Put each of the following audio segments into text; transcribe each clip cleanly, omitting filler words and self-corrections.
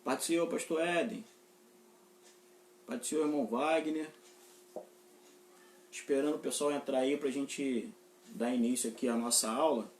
Pai do Senhor, pastor Éden. Pai do Senhor, irmão Wagner. Esperando o pessoal entrar aí para a gente dar início aqui à nossa aula.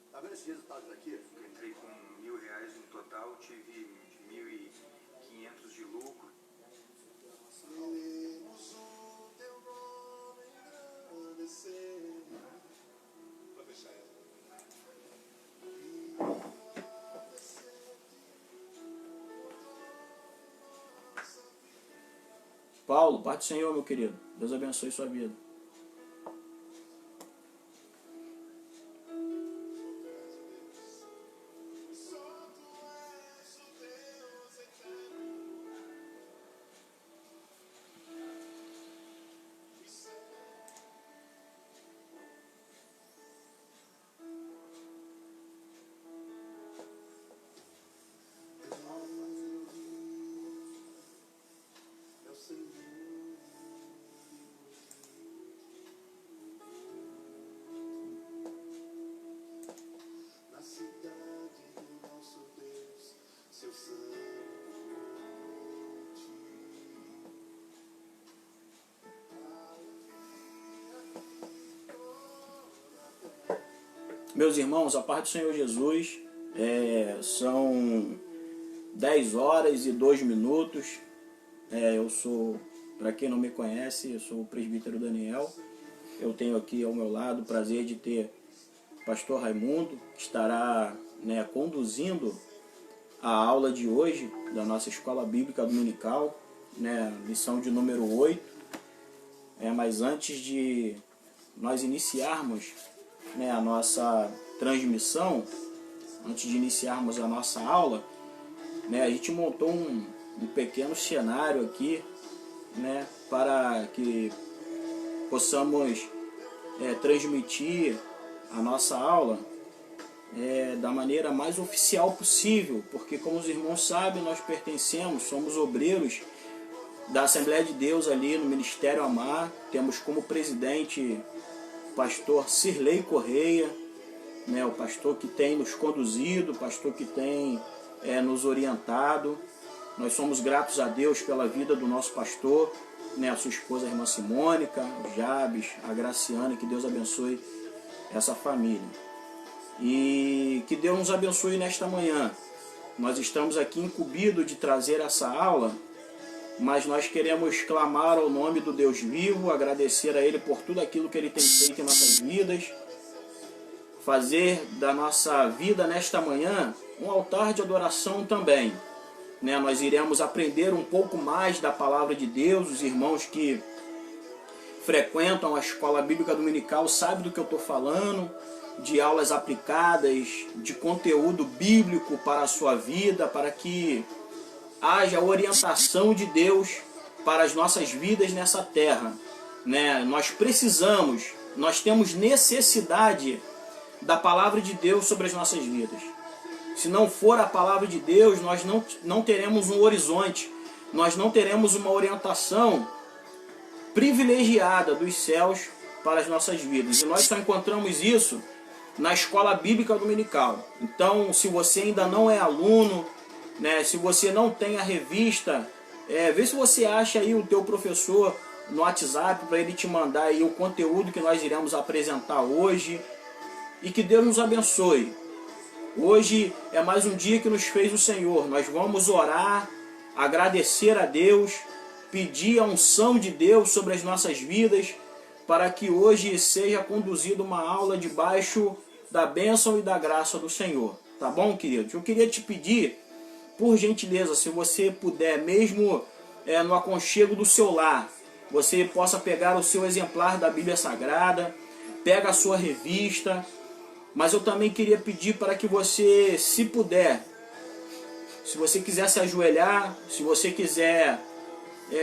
Tá vendo esses resultados aqui? Eu entrei com R$ 1.000 no total, tive 1.500 de lucro. Celebemos o teu nome, engrandecer. Vou deixar ela. Paulo, Pai do Senhor, meu querido. Deus abençoe sua vida. Na cidade do nosso Deus, seu sangue. Meus irmãos, a paz do Senhor Jesus, são 10 horas e 2 minutos. Eu sou, para quem não me conhece, eu sou o presbítero Daniel. Eu tenho aqui ao meu lado o prazer de ter o pastor Raimundo, que estará conduzindo a aula de hoje da nossa Escola Bíblica Dominical, lição de número 8. Mas antes de nós iniciarmos a nossa transmissão, antes de iniciarmos a nossa aula, a gente montou um pequeno cenário aqui, para que possamos transmitir a nossa aula da maneira mais oficial possível, porque como os irmãos sabem, nós somos obreiros da Assembleia de Deus ali no Ministério Amar. Temos como presidente o pastor Sirlei Correia, o pastor que tem nos conduzido, o pastor que tem nos orientado. Nós somos gratos a Deus pela vida do nosso pastor, a sua esposa, a irmã Simônica, o Jabes, a Graciana, que Deus abençoe essa família. E que Deus nos abençoe nesta manhã. Nós estamos aqui incumbidos de trazer essa aula, mas nós queremos clamar ao nome do Deus vivo, agradecer a Ele por tudo aquilo que Ele tem feito em nossas vidas, fazer da nossa vida nesta manhã um altar de adoração também. Nós iremos aprender um pouco mais da palavra de Deus. Os irmãos que frequentam a Escola Bíblica Dominical sabem do que eu estou falando, de aulas aplicadas, de conteúdo bíblico para a sua vida, para que haja orientação de Deus para as nossas vidas nessa terra. Nós precisamos, nós temos necessidade da palavra de Deus sobre as nossas vidas. Se não for a palavra de Deus, nós não teremos um horizonte, nós não teremos uma orientação privilegiada dos céus para as nossas vidas. E nós só encontramos isso na Escola Bíblica Dominical. Então, se você ainda não é aluno, se você não tem a revista, vê se você acha aí o teu professor no WhatsApp para ele te mandar aí o conteúdo que nós iremos apresentar hoje. E que Deus nos abençoe. Hoje é mais um dia que nos fez o Senhor. Nós vamos orar, agradecer a Deus, pedir a unção de Deus sobre as nossas vidas, para que hoje seja conduzida uma aula debaixo da bênção e da graça do Senhor. Tá bom, queridos? Eu queria te pedir, por gentileza, se você puder, mesmo no aconchego do seu lar, você possa pegar o seu exemplar da Bíblia Sagrada, pega a sua revista, mas eu também queria pedir para que você, se puder, se você quiser se ajoelhar, se você quiser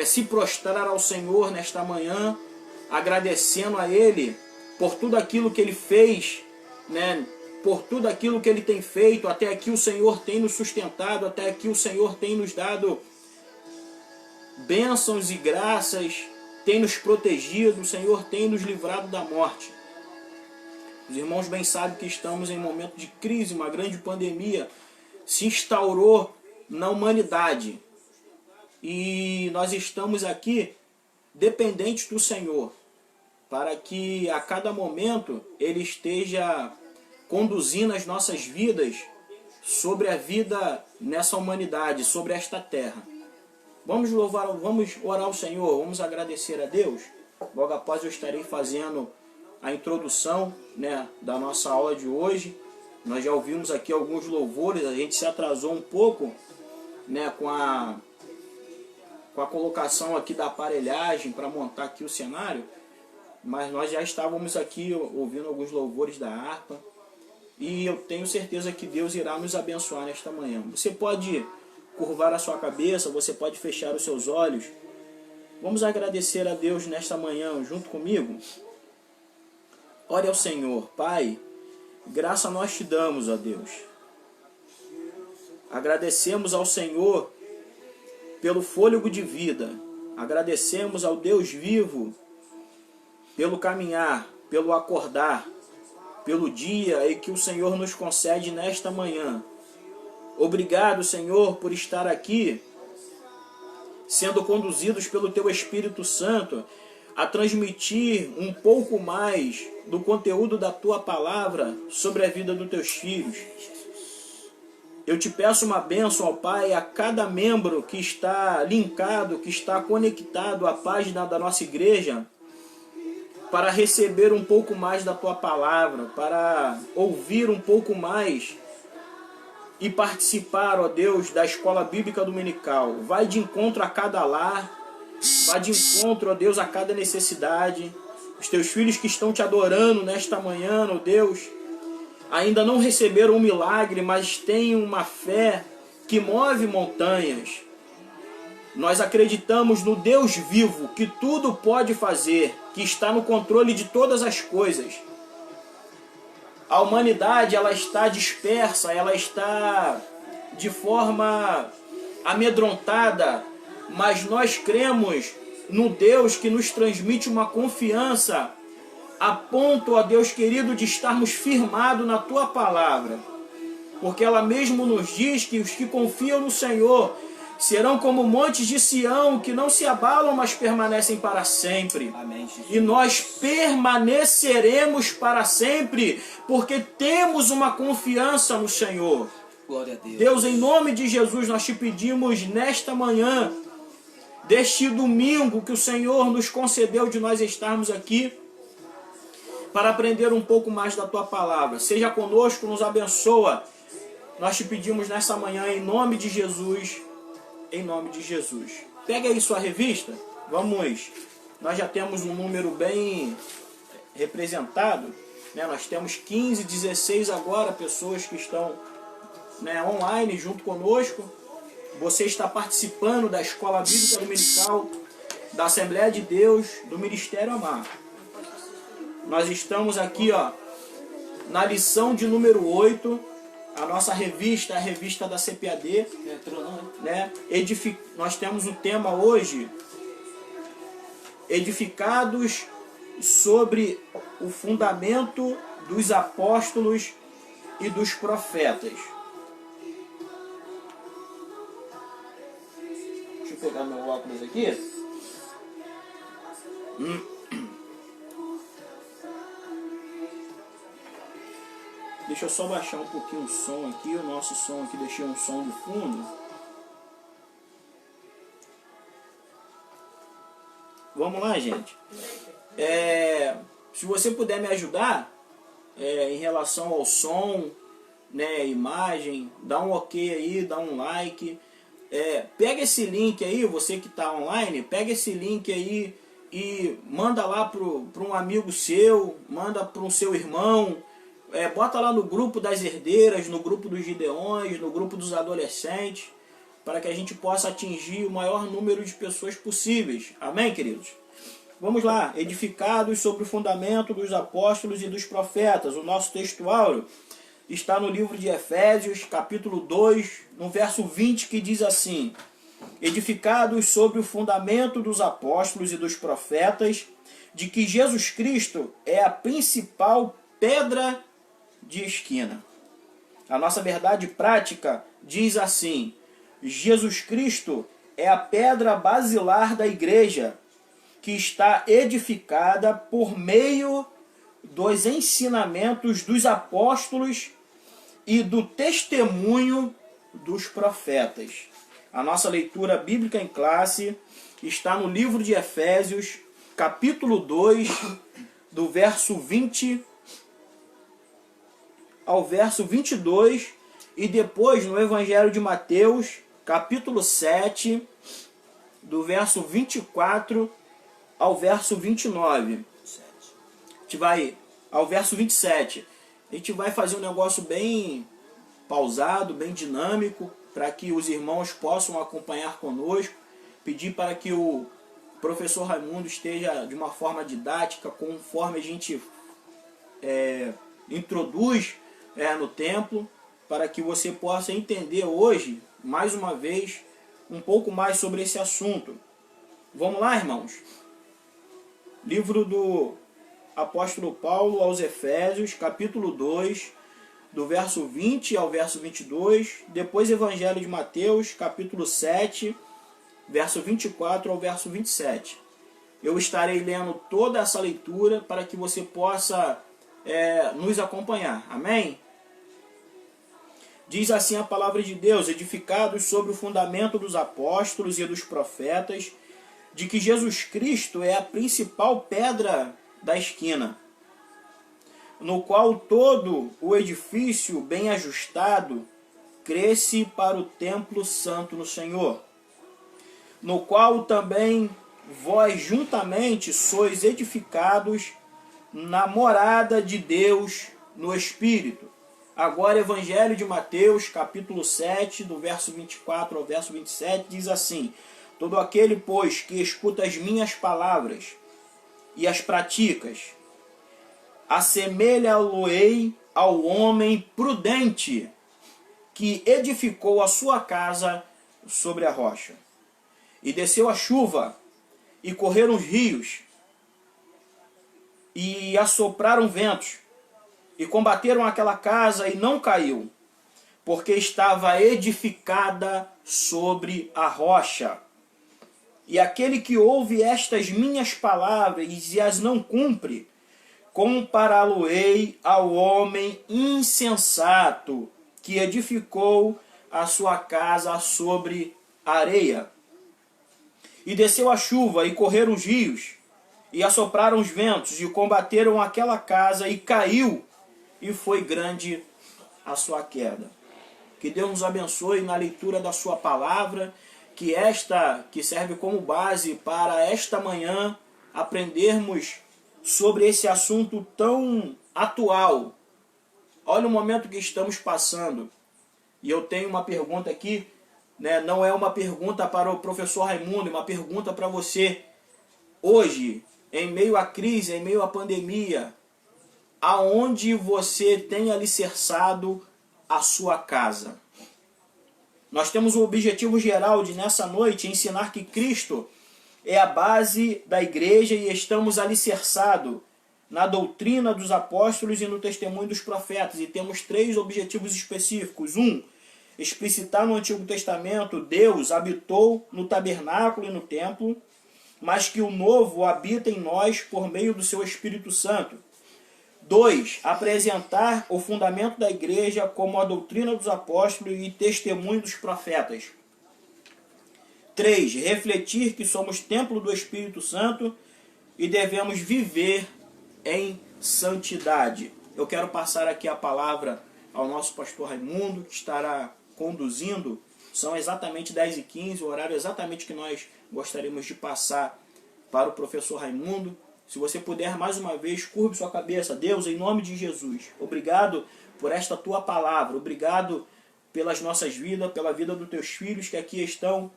se prostrar ao Senhor nesta manhã, agradecendo a Ele por tudo aquilo que Ele fez, né? Por tudo aquilo que Ele tem feito. Até aqui o Senhor tem nos sustentado, até aqui o Senhor tem nos dado bênçãos e graças, tem nos protegido, o Senhor tem nos livrado da morte. Os irmãos bem sabem que estamos em um momento de crise, uma grande pandemia se instaurou na humanidade. E nós estamos aqui dependentes do Senhor, para que a cada momento Ele esteja conduzindo as nossas vidas sobre a vida nessa humanidade, sobre esta terra. Vamos louvar, vamos orar ao Senhor, vamos agradecer a Deus. Logo após eu estarei fazendo a introdução, né, da nossa aula de hoje. Nós já ouvimos aqui alguns louvores, a gente se atrasou um pouco, né, com a colocação aqui da aparelhagem para montar aqui o cenário, mas nós já estávamos aqui ouvindo alguns louvores da harpa, e eu tenho certeza que Deus irá nos abençoar nesta manhã. Você pode curvar a sua cabeça, você pode fechar os seus olhos. Vamos agradecer a Deus nesta manhã junto comigo. Ore ao Senhor. Pai, graça nós te damos, ó Deus. Agradecemos ao Senhor pelo fôlego de vida. Agradecemos ao Deus vivo pelo caminhar, pelo acordar, pelo dia em que o Senhor nos concede nesta manhã. Obrigado, Senhor, por estar aqui, sendo conduzidos pelo Teu Espírito Santo a transmitir um pouco mais do conteúdo da Tua Palavra sobre a vida dos Teus filhos. Eu te peço uma bênção, ó Pai, a cada membro que está linkado, que está conectado à página da nossa igreja, para receber um pouco mais da Tua Palavra, para ouvir um pouco mais e participar, ó Deus, da Escola Bíblica Dominical. Vai de encontro a cada lar, vai de encontro, ó Deus, a cada necessidade. Os Teus filhos que estão Te adorando nesta manhã, ó Deus, ainda não receberam um milagre, mas têm uma fé que move montanhas. Nós acreditamos no Deus vivo, que tudo pode fazer, que está no controle de todas as coisas. A humanidade, ela está dispersa, ela está de forma amedrontada, mas nós cremos no Deus que nos transmite uma confiança a ponto, ó Deus querido, de estarmos firmados na Tua Palavra. Porque ela mesmo nos diz que os que confiam no Senhor serão como montes de Sião, que não se abalam, mas permanecem para sempre. Amém, Jesus. E nós permaneceremos para sempre, porque temos uma confiança no Senhor. Glória a Deus. Deus, em nome de Jesus, nós te pedimos nesta manhã, deste domingo que o Senhor nos concedeu de nós estarmos aqui, para aprender um pouco mais da Tua Palavra. Seja conosco, nos abençoa. Nós te pedimos nessa manhã, em nome de Jesus, em nome de Jesus. Pega aí sua revista, vamos, nós já temos um número bem representado, né? Nós temos 15, 16 agora, pessoas que estão, né, online junto conosco. Você está participando da Escola Bíblica Dominical, da Assembleia de Deus, do Ministério Amar. Nós estamos aqui, ó, na lição de número 8, a nossa revista, a revista da CPAD, né? Nós temos um tema hoje, edificados sobre o fundamento dos apóstolos e dos profetas. Deixa eu pegar meu óculos aqui. Deixa eu só baixar um pouquinho o som aqui, o nosso som aqui, deixei um som de fundo. Vamos lá, gente. Se você puder me ajudar em relação ao som, né, imagem, dá um ok aí, dá um like. Pega esse link aí, você que está online, pega esse link aí e manda lá para um amigo seu, manda para um seu irmão, bota lá no grupo das herdeiras, no grupo dos gideões, no grupo dos adolescentes, para que a gente possa atingir o maior número de pessoas possíveis. Amém, queridos? Vamos lá, edificados sobre o fundamento dos apóstolos e dos profetas. O nosso textuário está no livro de Efésios, capítulo 2, no verso 20, que diz assim: edificados sobre o fundamento dos apóstolos e dos profetas, de que Jesus Cristo é a principal pedra de esquina. A nossa verdade prática diz assim: Jesus Cristo é a pedra basilar da igreja, que está edificada por meio dos ensinamentos dos apóstolos e do testemunho dos profetas. A nossa leitura bíblica em classe está no livro de Efésios, capítulo 2, do verso 20 ao verso 22, e depois no Evangelho de Mateus, capítulo 7, do verso 24 ao verso 29. A gente vai ao verso 27. A gente vai fazer um negócio bem pausado, bem dinâmico, para que os irmãos possam acompanhar conosco. Pedir para que o professor Raimundo esteja de uma forma didática, conforme a gente introduz no templo, para que você possa entender hoje, mais uma vez, um pouco mais sobre esse assunto. Vamos lá, irmãos? Livro do apóstolo Paulo aos Efésios, capítulo 2, do verso 20 ao verso 22, depois Evangelho de Mateus, capítulo 7, verso 24 ao verso 27. Eu estarei lendo toda essa leitura para que você possa nos acompanhar. Amém? Diz assim a palavra de Deus: edificados sobre o fundamento dos apóstolos e dos profetas, de que Jesus Cristo é a principal pedra da esquina, no qual todo o edifício bem ajustado cresce para o templo santo no Senhor, no qual também vós juntamente sois edificados na morada de Deus no Espírito. Agora, Evangelho de Mateus, capítulo 7, do verso 24 ao verso 27, diz assim: todo aquele, pois, que escuta as minhas palavras e as praticas, assemelha-lo-ei ao homem prudente que edificou a sua casa sobre a rocha. E desceu a chuva, e correram os rios, e assopraram ventos, e combateram aquela casa, e não caiu, porque estava edificada sobre a rocha. E aquele que ouve estas minhas palavras e as não cumpre, compará-lo-ei ao homem insensato que edificou a sua casa sobre a areia. E desceu a chuva, e correram os rios, e assopraram os ventos, e combateram aquela casa, e caiu, e foi grande a sua queda. Que Deus nos abençoe na leitura da sua palavra, que serve como base para esta manhã aprendermos sobre esse assunto tão atual. Olha o momento que estamos passando. E eu tenho uma pergunta aqui, né? Não é uma pergunta para o professor Raimundo, é uma pergunta para você. Hoje, em meio à crise, em meio à pandemia, aonde você tem alicerçado a sua casa? Nós temos o objetivo geral de, nessa noite, ensinar que Cristo é a base da igreja e estamos alicerçados na doutrina dos apóstolos e no testemunho dos profetas. E temos 3 objetivos específicos. 1, explicitar no Antigo Testamento Deus habitou no tabernáculo e no templo, mas que o novo habita em nós por meio do seu Espírito Santo. 2, apresentar o fundamento da igreja como a doutrina dos apóstolos e testemunho dos profetas. 3. Refletir que somos templo do Espírito Santo e devemos viver em santidade. Eu quero passar aqui a palavra ao nosso pastor Raimundo, que estará conduzindo. São exatamente 10h15, o horário exatamente que nós gostaríamos de passar para o professor Raimundo. Se você puder, mais uma vez, curve sua cabeça. Deus, em nome de Jesus, obrigado por esta tua palavra. Obrigado pelas nossas vidas, pela vida dos teus filhos que aqui estão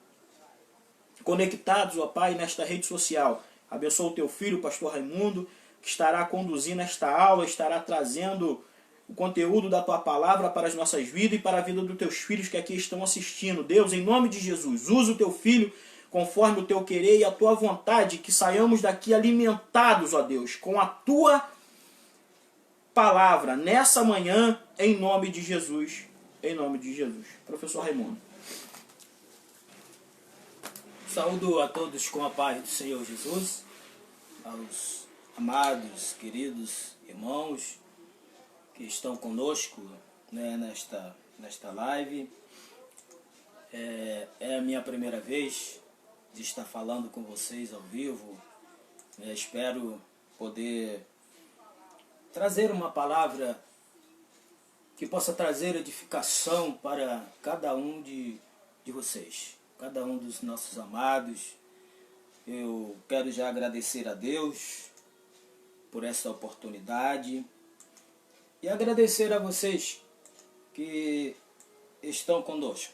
conectados, ó Pai, nesta rede social. Abençoa o teu filho, o pastor Raimundo, que estará conduzindo esta aula, estará trazendo o conteúdo da tua palavra para as nossas vidas e para a vida dos teus filhos que aqui estão assistindo. Deus, em nome de Jesus, usa o teu filho conforme o teu querer e a tua vontade, que saiamos daqui alimentados, ó Deus, com a tua palavra nessa manhã, em nome de Jesus. Em nome de Jesus. Professor Raimundo. Saúdo a todos com a paz do Senhor Jesus, aos amados, queridos irmãos que estão conosco, né, nesta live. É a minha primeira vez de estar falando com vocês ao vivo. Espero poder trazer uma palavra que possa trazer edificação para cada um de vocês, cada um dos nossos amados. Eu quero já agradecer a Deus por essa oportunidade e agradecer a vocês que estão conosco.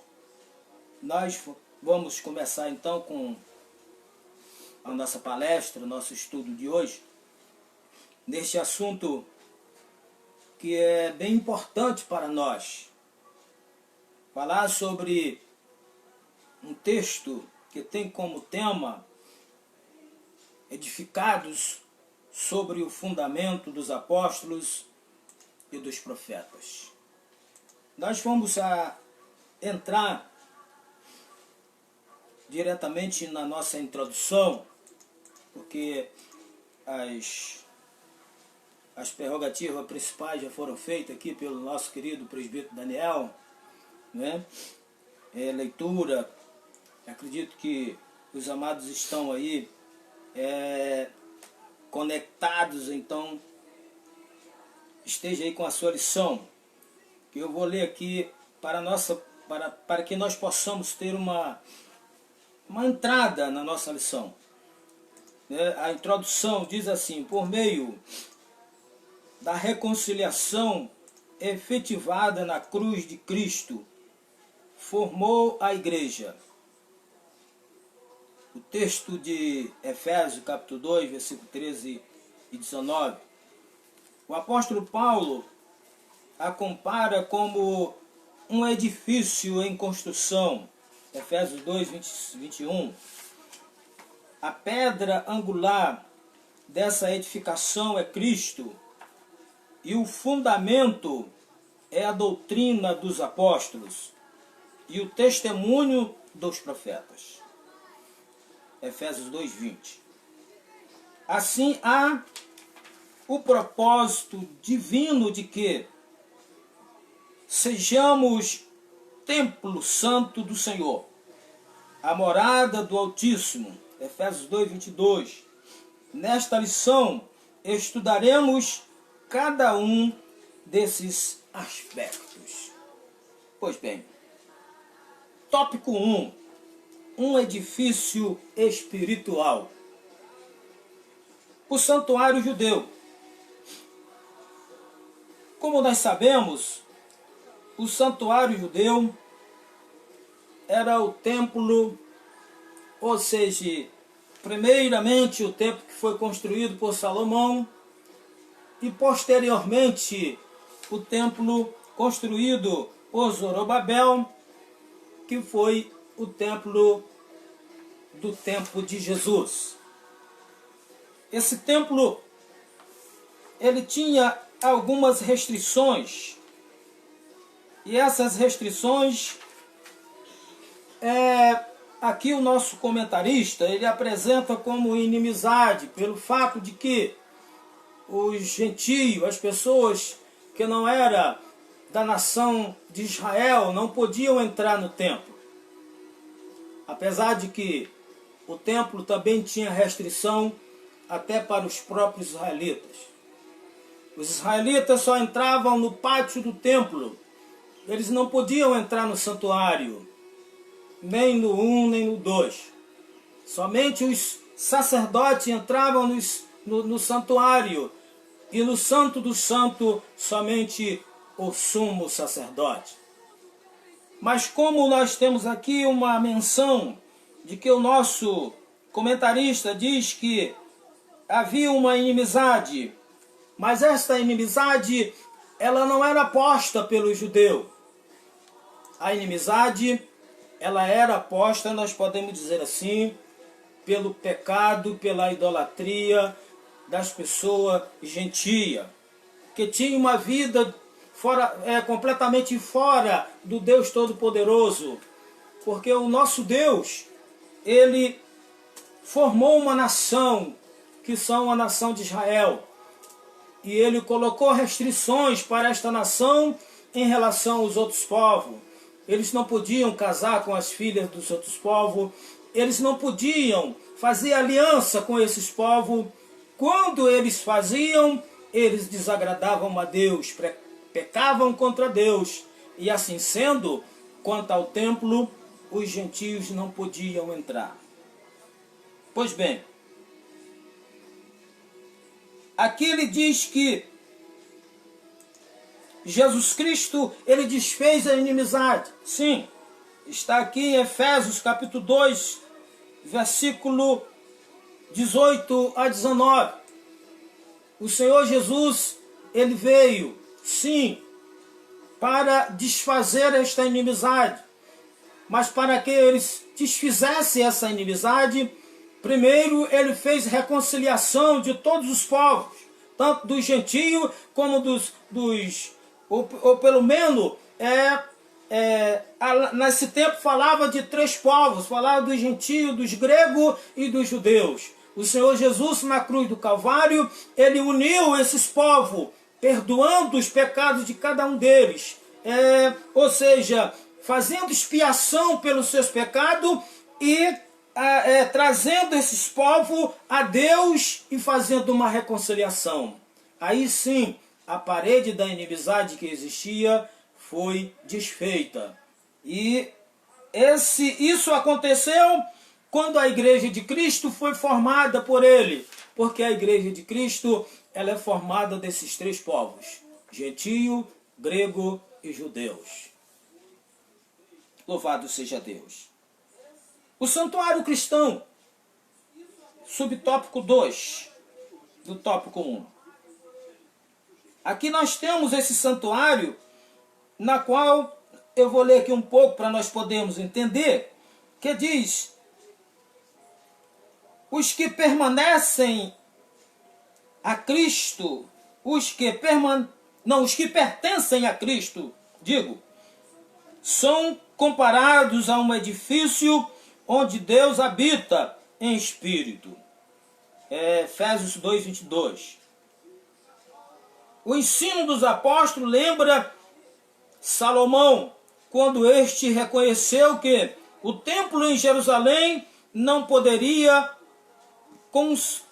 Nós vamos começar então com a nossa palestra, o nosso estudo de hoje, neste assunto que é bem importante para nós. Falar sobre um texto que tem como tema edificados sobre o fundamento dos apóstolos e dos profetas. Nós vamos entrar diretamente na nossa introdução, porque as prerrogativas principais já foram feitas aqui pelo nosso querido presbítero Daniel, né? Leitura, acredito que os amados estão aí conectados, então esteja aí com a sua lição, que eu vou ler aqui para que nós possamos ter uma entrada na nossa lição. A introdução diz assim: por meio da reconciliação efetivada na cruz de Cristo, formou a igreja. O texto de Efésios, capítulo 2, versículo 13 e 19. O apóstolo Paulo a compara como um edifício em construção. Efésios 2, 21. A pedra angular dessa edificação é Cristo, e o fundamento é a doutrina dos apóstolos e o testemunho dos profetas. Efésios 2, 20. Assim há o propósito divino de que sejamos templo santo do Senhor, a morada do Altíssimo. Efésios 2, 22. Nesta lição estudaremos cada um desses aspectos. Pois bem, tópico 1. Um edifício espiritual. O santuário judeu. Como nós sabemos, o santuário judeu era o templo, ou seja, primeiramente o templo que foi construído por Salomão e posteriormente o templo construído por Zorobabel, que foi o templo do tempo de Jesus. Esse templo, ele tinha algumas restrições, e essas restrições, aqui o nosso comentarista, ele apresenta como inimizade, pelo fato de que os gentios, as pessoas que não eram da nação de Israel, não podiam entrar no templo. apesar de que o templo também tinha restrição até para os próprios israelitas. Os israelitas só entravam no pátio do templo. Eles não podiam entrar no santuário, nem no 1, nem no 2. Somente os sacerdotes entravam no santuário, e no Santo do Santo somente o sumo sacerdote. Mas como nós temos aqui uma menção de que o nosso comentarista diz que havia uma inimizade, mas esta inimizade ela não era posta pelo judeu. A inimizade ela era posta, nós podemos dizer assim, pelo pecado, pela idolatria das pessoas gentias, que tinha uma vida completamente fora do Deus Todo-Poderoso, porque o nosso Deus, ele formou uma nação, que são a nação de Israel, e ele colocou restrições para esta nação em relação aos outros povos. Eles não podiam casar com as filhas dos outros povos, eles não podiam fazer aliança com esses povos. Quando eles faziam, eles desagradavam a Deus, pecavam contra Deus. E assim sendo, quanto ao templo, os gentios não podiam entrar. Pois bem, aqui ele diz que Jesus Cristo, ele desfez a inimizade. Sim, está aqui em Efésios capítulo 2, versículo 18 a 19. O Senhor Jesus, ele veio, sim, para desfazer esta inimizade. Mas para que eles desfizessem essa inimizade, primeiro ele fez reconciliação de todos os povos, tanto dos gentios como ou pelo menos, nesse tempo falava de 3 povos, falava dos gentios, dos gregos e dos judeus. O Senhor Jesus, na cruz do Calvário, ele uniu esses povos, perdoando os pecados de cada um deles. Ou seja, fazendo expiação pelos seus pecados e trazendo esses povos a Deus e fazendo uma reconciliação. Aí sim, a parede da inimizade que existia foi desfeita. E isso aconteceu quando a Igreja de Cristo foi formada por ele. Porque a Igreja de Cristo ela é formada desses 3 povos: gentio, grego e judeus. Louvado seja Deus. O santuário cristão, subtópico 2 do tópico 1. Aqui nós temos esse santuário, na qual eu vou ler aqui um pouco para nós podermos entender, que diz: os que permanecem a Cristo, os que pertencem a Cristo, são comparados a um edifício onde Deus habita em espírito. Efésios 2, 22. O ensino dos apóstolos lembra Salomão, quando este reconheceu que o templo em Jerusalém não poderia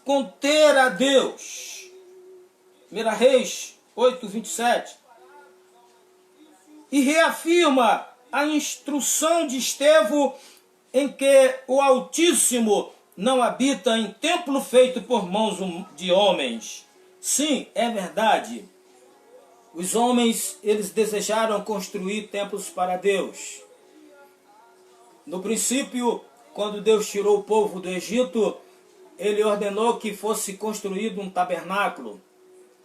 conter a Deus. 1 Reis 8, 27. E reafirma a instrução de Estevão em que o Altíssimo não habita em templo feito por mãos de homens. Sim, é verdade. Os homens, eles desejaram construir templos para Deus. No princípio, quando Deus tirou o povo do Egito, ele ordenou que fosse construído um tabernáculo.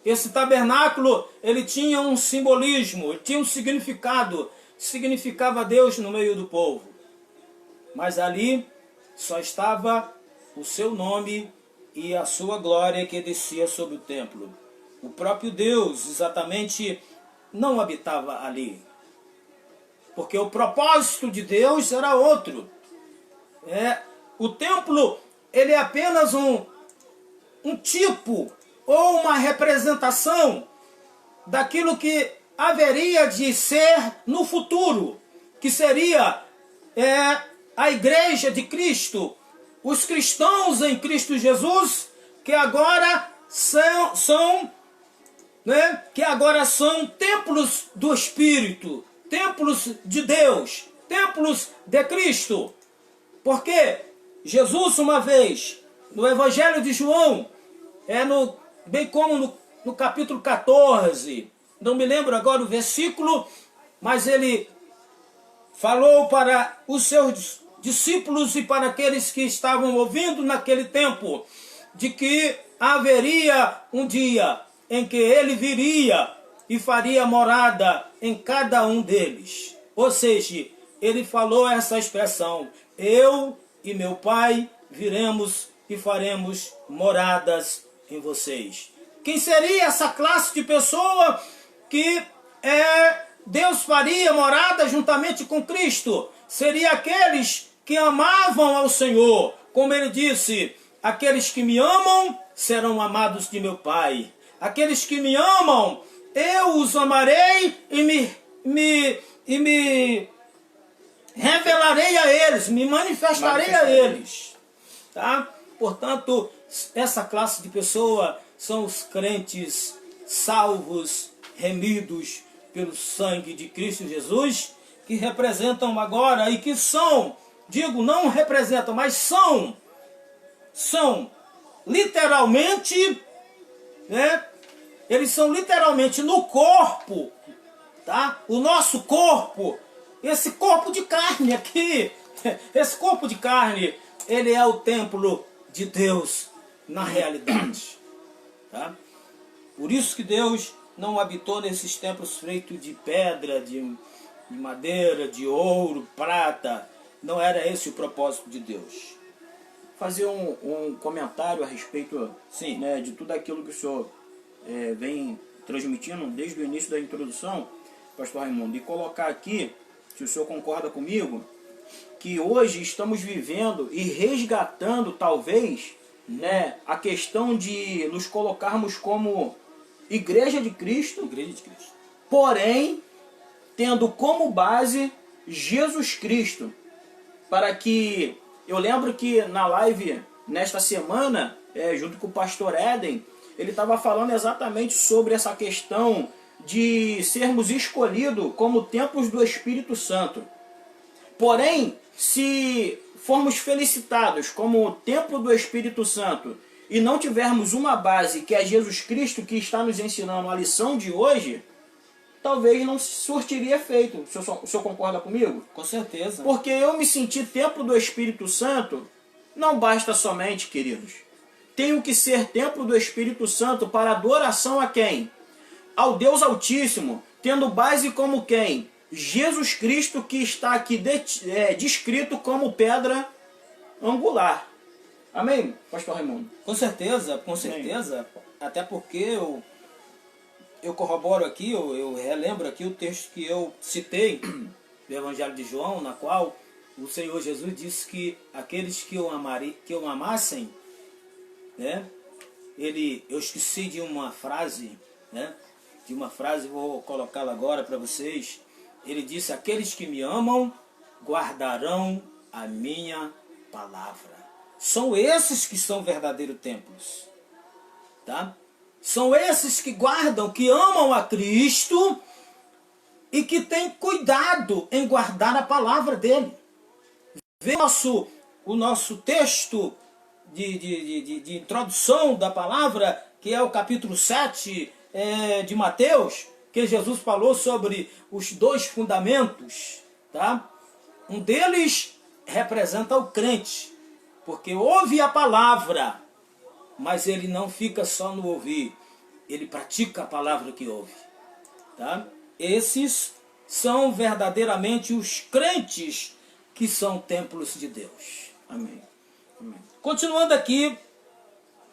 Esse tabernáculo, ele tinha um simbolismo, ele tinha um significado, significava Deus no meio do povo. Mas ali só estava o seu nome e a sua glória que descia sobre o templo. O próprio Deus, exatamente, não habitava ali. Porque o propósito de Deus era outro. O templo, ele é apenas um tipo ou uma representação daquilo que haveria de ser no futuro, que seria a igreja de Cristo, os cristãos em Cristo Jesus, que agora são templos do Espírito, templos de Deus, templos de Cristo. Porque Jesus, uma vez, no Evangelho de João, bem como no capítulo 14, não me lembro agora o versículo, mas ele falou para os seus discípulos e para aqueles que estavam ouvindo naquele tempo, de que haveria um dia em que ele viria e faria morada em cada um deles. Ou seja, ele falou essa expressão: eu e meu Pai viremos e faremos moradas em vocês. Quem seria essa classe de pessoa que Deus faria morada juntamente com Cristo? Seria aqueles que amavam ao Senhor. Como ele disse, aqueles que me amam serão amados de meu Pai. Aqueles que me amam, eu os amarei e me revelarei a eles, me manifestarei a eles. Tá? Portanto, essa classe de pessoa são os crentes salvos, remidos pelo sangue de Cristo Jesus, que representam agora e que são, digo, não representam, mas são literalmente, eles são literalmente no corpo, tá? O nosso corpo, esse corpo de carne aqui, esse corpo de carne, ele é o templo de Deus na realidade, tá? Por isso que Deus não habitou nesses templos feitos de pedra, de madeira, de ouro, prata. Não era esse o propósito de Deus. Fazer um comentário a respeito, Sim. Né, de tudo aquilo que o senhor vem transmitindo desde o início da introdução, pastor Raimundo, e colocar aqui, se o senhor concorda comigo, que hoje estamos vivendo e resgatando, talvez, né, a questão de nos colocarmos como Igreja de Cristo, porém, tendo como base Jesus Cristo, para que, eu lembro que na live, nesta semana, junto com o pastor Éden, ele estava falando exatamente sobre essa questão de sermos escolhidos como templos do Espírito Santo. Porém, se formos felicitados como templo do Espírito Santo e não tivermos uma base que é Jesus Cristo, que está nos ensinando a lição de hoje, talvez não surtiria efeito. O senhor concorda comigo? Com certeza. Porque eu me senti templo do Espírito Santo, não basta somente, queridos. Tenho que ser templo do Espírito Santo para adoração a quem? Ao Deus Altíssimo, tendo base como quem? Jesus Cristo, que está aqui descrito como pedra angular. Amém, pastor Raimundo? Com certeza, com certeza. Amém. Até porque eu corroboro aqui, eu relembro aqui o texto que eu citei do Evangelho de João, na qual o Senhor Jesus disse que aqueles que o amassem, né? Eu esqueci de uma frase, né? Vou colocá-la agora para vocês. Ele disse: aqueles que me amam guardarão a minha palavra. São esses que são verdadeiros templos, tá? São esses que guardam, que amam a Cristo e que têm cuidado em guardar a palavra dele. Vê o nosso texto de introdução da palavra, que é o capítulo 7 de Mateus, que Jesus falou sobre os 2 fundamentos, tá? Um deles representa o crente, porque ouve a palavra, mas ele não fica só no ouvir, ele pratica a palavra que ouve, tá? Esses são verdadeiramente os crentes que são templos de Deus. Amém. Amém. Continuando aqui,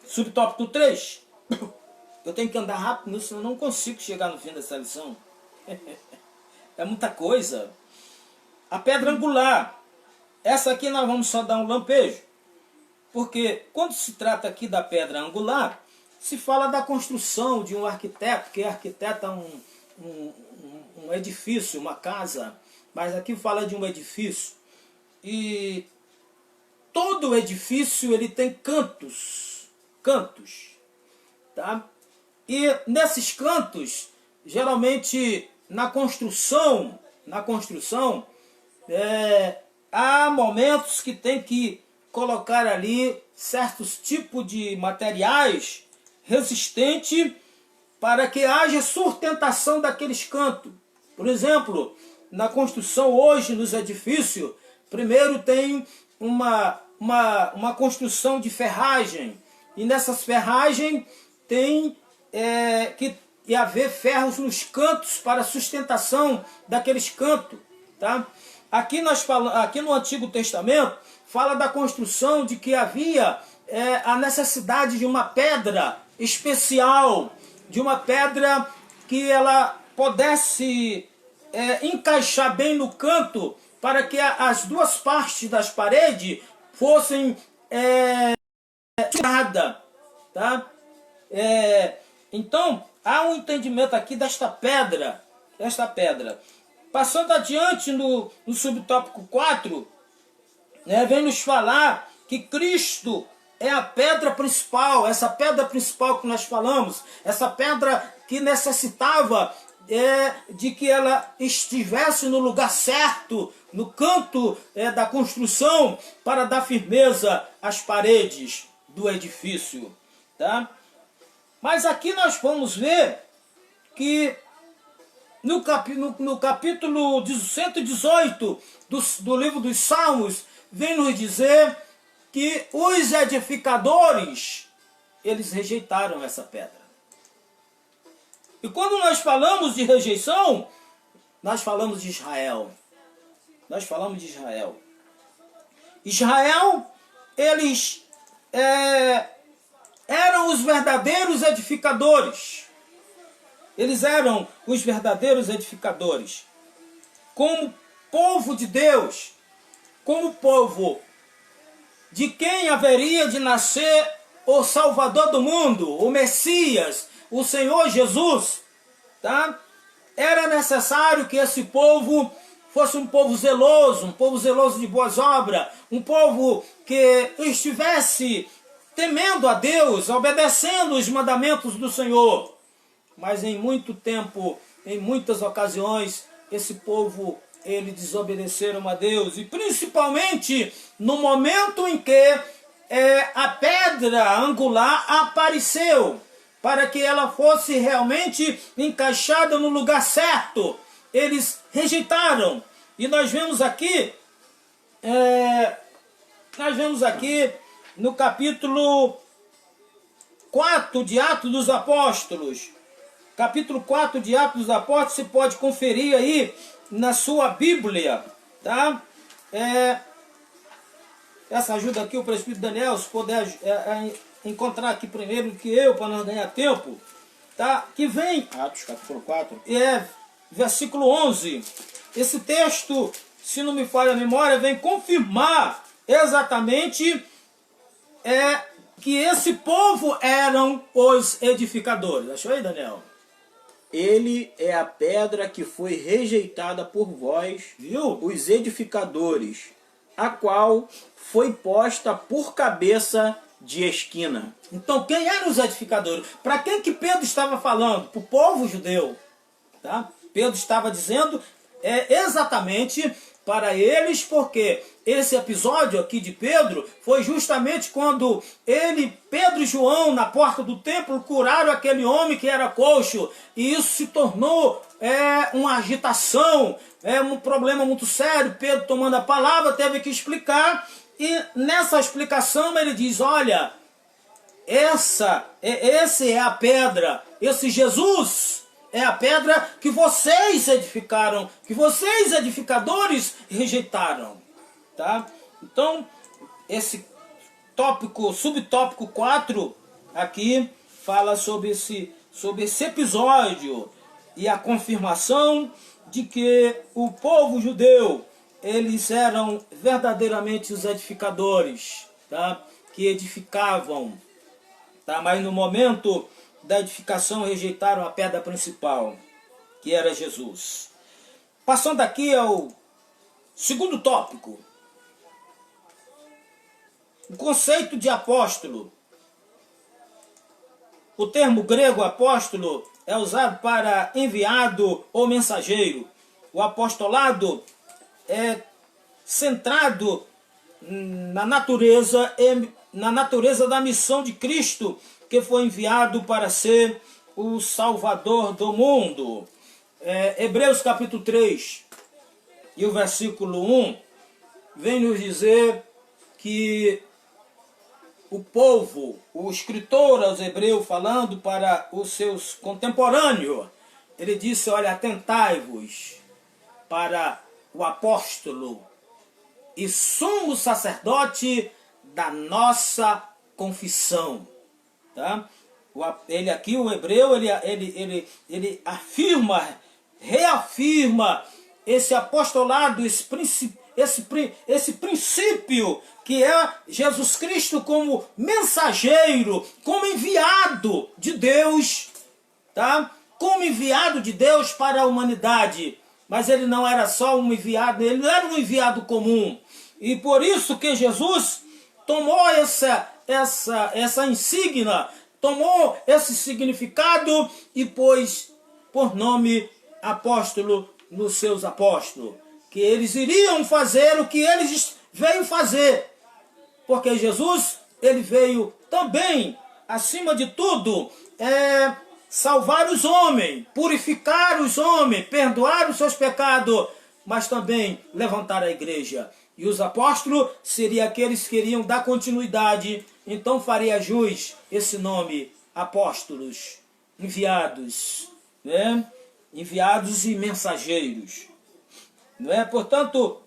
subtópico 3. Eu tenho que andar rápido, senão eu não consigo chegar no fim dessa lição. É muita coisa. A pedra angular. Essa aqui nós vamos só dar um lampejo. Porque quando se trata aqui da pedra angular, se fala da construção de um arquiteto, que arquiteta um edifício, uma casa. Mas aqui fala de um edifício. e todo edifício ele tem cantos, tá? E nesses cantos, geralmente na construção, há momentos que tem que colocar ali certos tipos de materiais resistentes para que haja sustentação daqueles cantos. Por exemplo, na construção hoje, nos edifícios, primeiro tem uma construção de ferragem. E nessas ferragens tem que haver ferros nos cantos para a sustentação daqueles cantos. Tá? Aqui no Antigo Testamento, fala da construção de que havia a necessidade de uma pedra especial, de uma pedra que ela pudesse encaixar bem no canto, para que as duas partes das paredes fossem nada, tá? Então, há um entendimento aqui desta pedra. Passando adiante no subtópico 4, vem nos falar que Cristo é a pedra principal, essa pedra principal que nós falamos, essa pedra que necessitava de que ela estivesse no lugar certo, no canto da construção, para dar firmeza às paredes do edifício. Tá? Mas aqui nós vamos ver que no capítulo 118 do livro dos Salmos, vem nos dizer que os edificadores, eles rejeitaram essa pedra. E quando nós falamos de rejeição, nós falamos de Israel. Israel, eles eram os verdadeiros edificadores. Como povo de Deus, como povo de quem haveria de nascer o Salvador do mundo, o Messias, o Senhor Jesus, tá? Era necessário que esse povo fosse um povo zeloso de boas obras, um povo que estivesse temendo a Deus, obedecendo os mandamentos do Senhor. Mas em muito tempo, em muitas ocasiões, esse povo, ele desobedeceram a Deus, e principalmente no momento em que a pedra angular apareceu, para que ela fosse realmente encaixada no lugar certo, eles rejeitaram. E nós vemos aqui no capítulo 4 de Atos dos Apóstolos. Capítulo 4 de Atos dos Apóstolos, você pode conferir aí na sua Bíblia, tá? Essa ajuda aqui, o presbítero Daniel, se puder encontrar aqui primeiro que eu, para nós ganhar tempo, tá? Que vem, Atos capítulo 4, versículo 11. Esse texto, se não me falha a memória, vem confirmar exatamente que esse povo eram os edificadores. Achou aí, Daniel? Ele é a pedra que foi rejeitada por vós, viu? Os edificadores, a qual foi posta por cabeça de esquina. Então, quem eram os edificadores? Para quem que Pedro estava falando? Para o povo judeu. Tá? Pedro estava dizendo exatamente para eles, porque esse episódio aqui de Pedro foi justamente quando Pedro e João, na porta do templo, curaram aquele homem que era coxo, e isso se tornou uma agitação, um problema muito sério. Pedro, tomando a palavra, teve que explicar, e nessa explicação ele diz: olha, essa é a pedra, esse Jesus é a pedra que vocês edificaram, que vocês edificadores rejeitaram. Tá? Então, esse subtópico 4 aqui fala sobre esse episódio e a confirmação de que o povo judeu, eles eram verdadeiramente os edificadores, tá? Que edificavam, tá? Mas no momento da edificação rejeitaram a pedra principal, que era Jesus. Passando aqui ao segundo tópico. O conceito de apóstolo. O termo grego apóstolo é usado para enviado ou mensageiro. O apostolado é centrado na natureza da missão de Cristo, que foi enviado para ser o Salvador do mundo. Hebreus capítulo 3 e o versículo 1 vem nos dizer que o povo, o escritor aos Hebreus, falando para os seus contemporâneos, ele disse, olha, atentai-vos para o apóstolo e sumo sacerdote da nossa confissão. Tá? Ele aqui, o hebreu, ele afirma, reafirma esse apostolado, esse princípio que é Jesus Cristo como mensageiro, como enviado de Deus, tá? Como enviado de Deus para a humanidade. Mas ele não era só um enviado, ele não era um enviado comum. E por isso que Jesus tomou essa insígnia, tomou esse significado e pôs por nome apóstolo nos seus apóstolos. Que eles iriam fazer o que eles veio fazer. Porque Jesus, ele veio também, acima de tudo, salvar os homens, purificar os homens, perdoar os seus pecados, mas também levantar a igreja. E os apóstolos seriam aqueles que iriam dar continuidade. Então faria jus esse nome, apóstolos, enviados, né? Enviados e mensageiros. Não é? Portanto,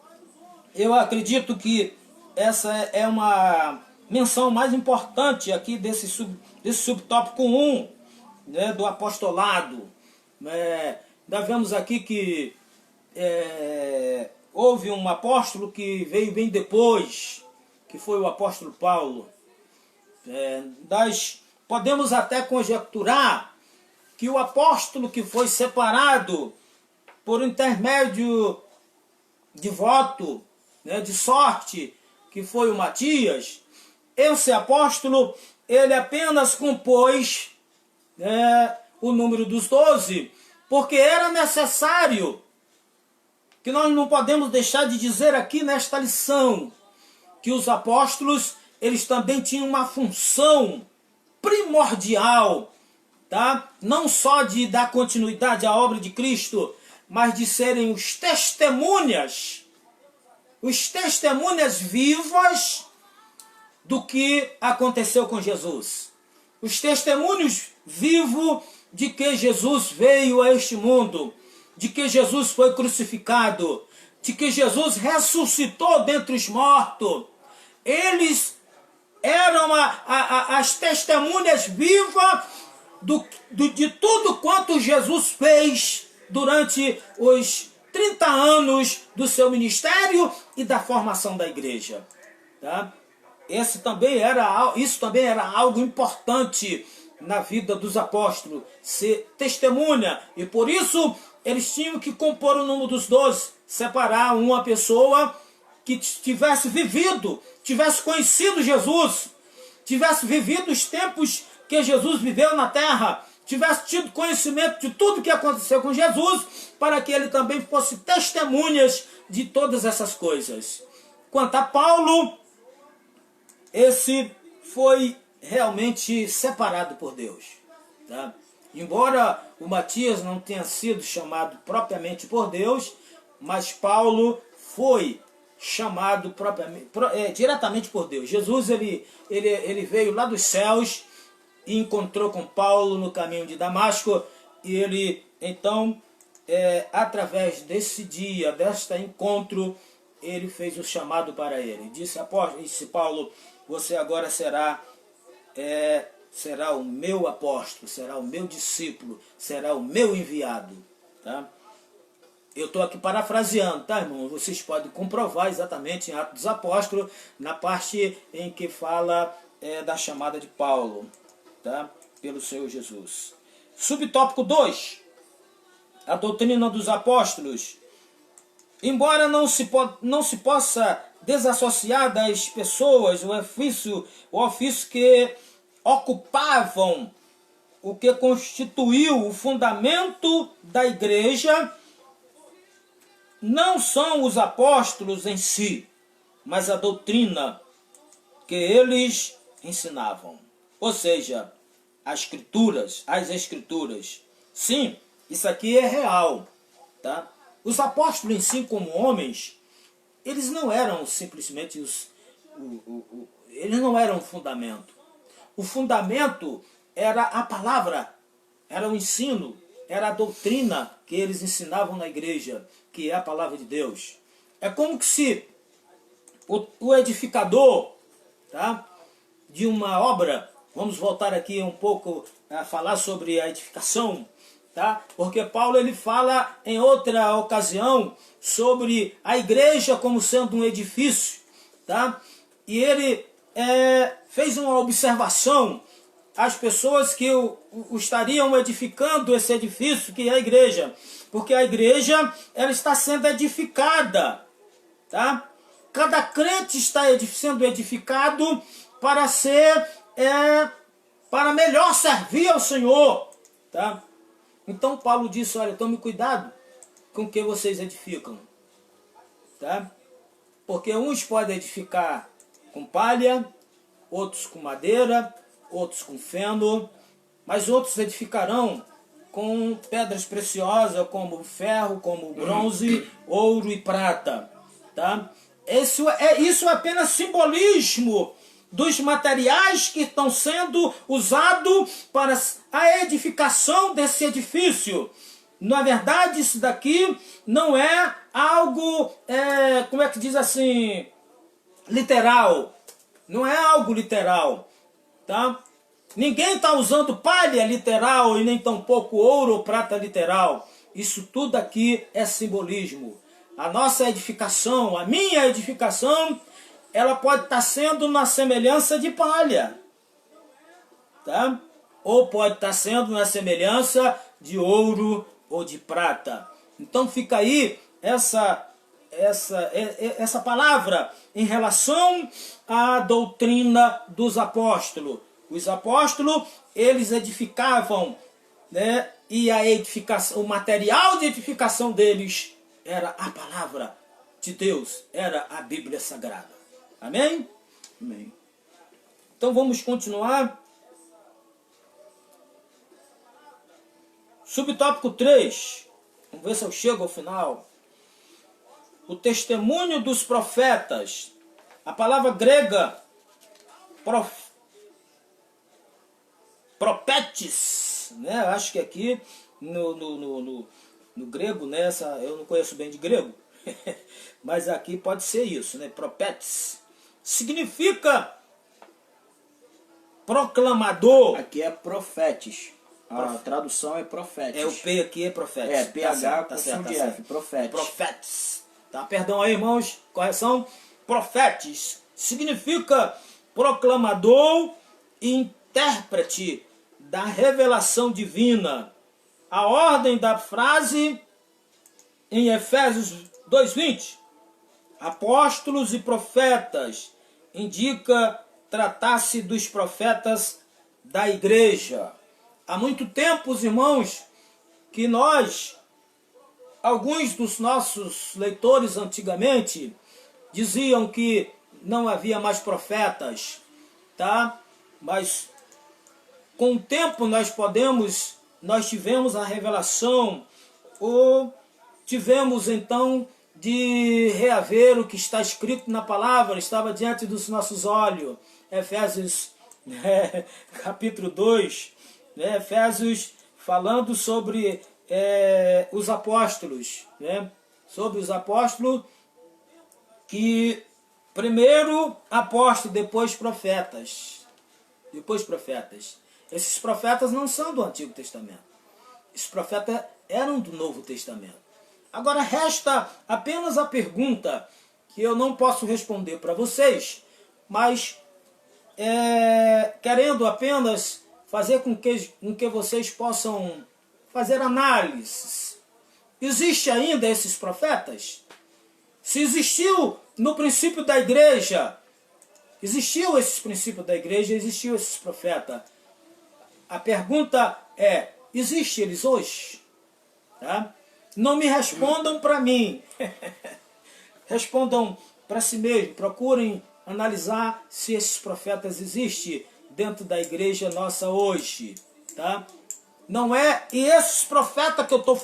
eu acredito que essa é uma menção mais importante aqui desse subtópico 1, né, do apostolado. Nós vemos aqui que houve um apóstolo que veio bem depois, que foi o apóstolo Paulo. Nós podemos até conjecturar que o apóstolo que foi separado por intermédio de voto, né, de sorte, que foi o Matias, esse apóstolo, ele apenas compôs o número dos 12, porque era necessário, que nós não podemos deixar de dizer aqui nesta lição, que os apóstolos, eles também tinham uma função primordial, tá? Não só de dar continuidade à obra de Cristo, mas de serem os testemunhas vivas do que aconteceu com Jesus. Os testemunhos vivos de que Jesus veio a este mundo, de que Jesus foi crucificado, de que Jesus ressuscitou dentre os mortos. Eles eram as testemunhas vivas de tudo quanto Jesus fez durante os 30 anos do seu ministério e da formação da igreja. Tá? Isso também era algo importante na vida dos apóstolos, ser testemunha. E por isso eles tinham que compor o número dos 12, separar uma pessoa que tivesse vivido, tivesse conhecido Jesus, tivesse vivido os tempos que Jesus viveu na terra, tivesse tido conhecimento de tudo que aconteceu com Jesus, para que ele também fosse testemunhas de todas essas coisas. Quanto a Paulo, esse foi realmente separado por Deus. Tá? Embora o Matias não tenha sido chamado propriamente por Deus, mas Paulo foi chamado diretamente por Deus. Jesus ele veio lá dos céus e encontrou com Paulo no caminho de Damasco, e ele então, através desse dia, deste encontro, ele fez o chamado para ele. Disse Paulo, você agora será o meu apóstolo, será o meu discípulo, será o meu enviado. Tá? Eu estou aqui parafraseando, tá, irmão? Vocês podem comprovar exatamente em Atos dos Apóstolos, na parte em que fala da chamada de Paulo, tá? Pelo Senhor Jesus. Subtópico 2. A doutrina dos apóstolos. Embora não se possa desassociar das pessoas o ofício que ocupavam, o que constituiu o fundamento da igreja, não são os apóstolos em si, mas a doutrina que eles ensinavam. Ou seja, as escrituras. Sim, isso aqui é real. Tá? Os apóstolos em si, como homens, eles não eram simplesmente eles não eram o fundamento. O fundamento era a palavra, era o ensino, era a doutrina que eles ensinavam na igreja, que é a palavra de Deus. É como que se o edificador, tá, de uma obra, vamos voltar aqui um pouco a falar sobre a edificação, tá? Porque Paulo ele fala em outra ocasião sobre a igreja como sendo um edifício, tá? E ele fez uma observação às pessoas que o estariam edificando esse edifício, que é a igreja, porque a igreja ela está sendo edificada, tá? Cada crente está sendo edificado para para melhor servir ao Senhor, tá? Então Paulo disse, olha, tome cuidado com o que vocês edificam, tá? Porque uns podem edificar com palha, outros com madeira, outros com feno, mas outros edificarão com pedras preciosas, como ferro, como bronze, ouro e prata, tá? Isso é apenas simbolismo dos materiais que estão sendo usados para a edificação desse edifício. Na verdade, isso daqui não é algo, como é que diz assim, literal. Não é algo literal, tá? Ninguém está usando palha literal e nem tampouco ouro ou prata literal. Isso tudo aqui é simbolismo. A nossa edificação, a minha edificação, ela pode estar sendo na semelhança de palha, tá? Ou pode estar sendo na semelhança de ouro ou de prata. Então fica aí essa palavra em relação à doutrina dos apóstolos. Os apóstolos, eles edificavam, né? E a edificação, o material de edificação deles era a palavra de Deus, era a Bíblia Sagrada. Amém? Amém. Então vamos continuar. Subtópico 3. Vamos ver se eu chego ao final. O testemunho dos profetas. A palavra grega propetes, né? Eu acho que aqui no grego, né? Eu não conheço bem de grego, mas aqui pode ser isso, né? Propetes significa proclamador. Aqui é profetes. A tradução é profetes. O P aqui é profetes. É, PH tá certo, F, profetes. Profetes. Tá? Perdão aí, irmãos. Correção. Profetes significa proclamador e intérprete da revelação divina. A ordem da frase em Efésios 2:20, apóstolos e profetas, indica tratar-se dos profetas da igreja. Há muito tempo, os irmãos, que alguns dos nossos leitores antigamente, diziam que não havia mais profetas, tá? Mas com o tempo nós tivemos a revelação, ou tivemos então de reaver o que está escrito na palavra, estava diante dos nossos olhos. Efésios capítulo 2, né? Efésios falando sobre os apóstolos, né? Sobre os apóstolos, que primeiro apóstolo, depois profetas. Depois profetas. Esses profetas não são do Antigo Testamento. Esses profetas eram do Novo Testamento. Agora resta apenas a pergunta que eu não posso responder para vocês, mas querendo apenas fazer com que vocês possam fazer análises. Existe ainda esses profetas? Se existiu no princípio da igreja, existiu esses princípios da igreja, existiu esses profetas. A pergunta é, existe eles hoje? Tá? Não me respondam para mim. Respondam para si mesmo. Procurem analisar se esses profetas existem dentro da igreja nossa hoje. Tá? Não é, e esses profetas que eu estou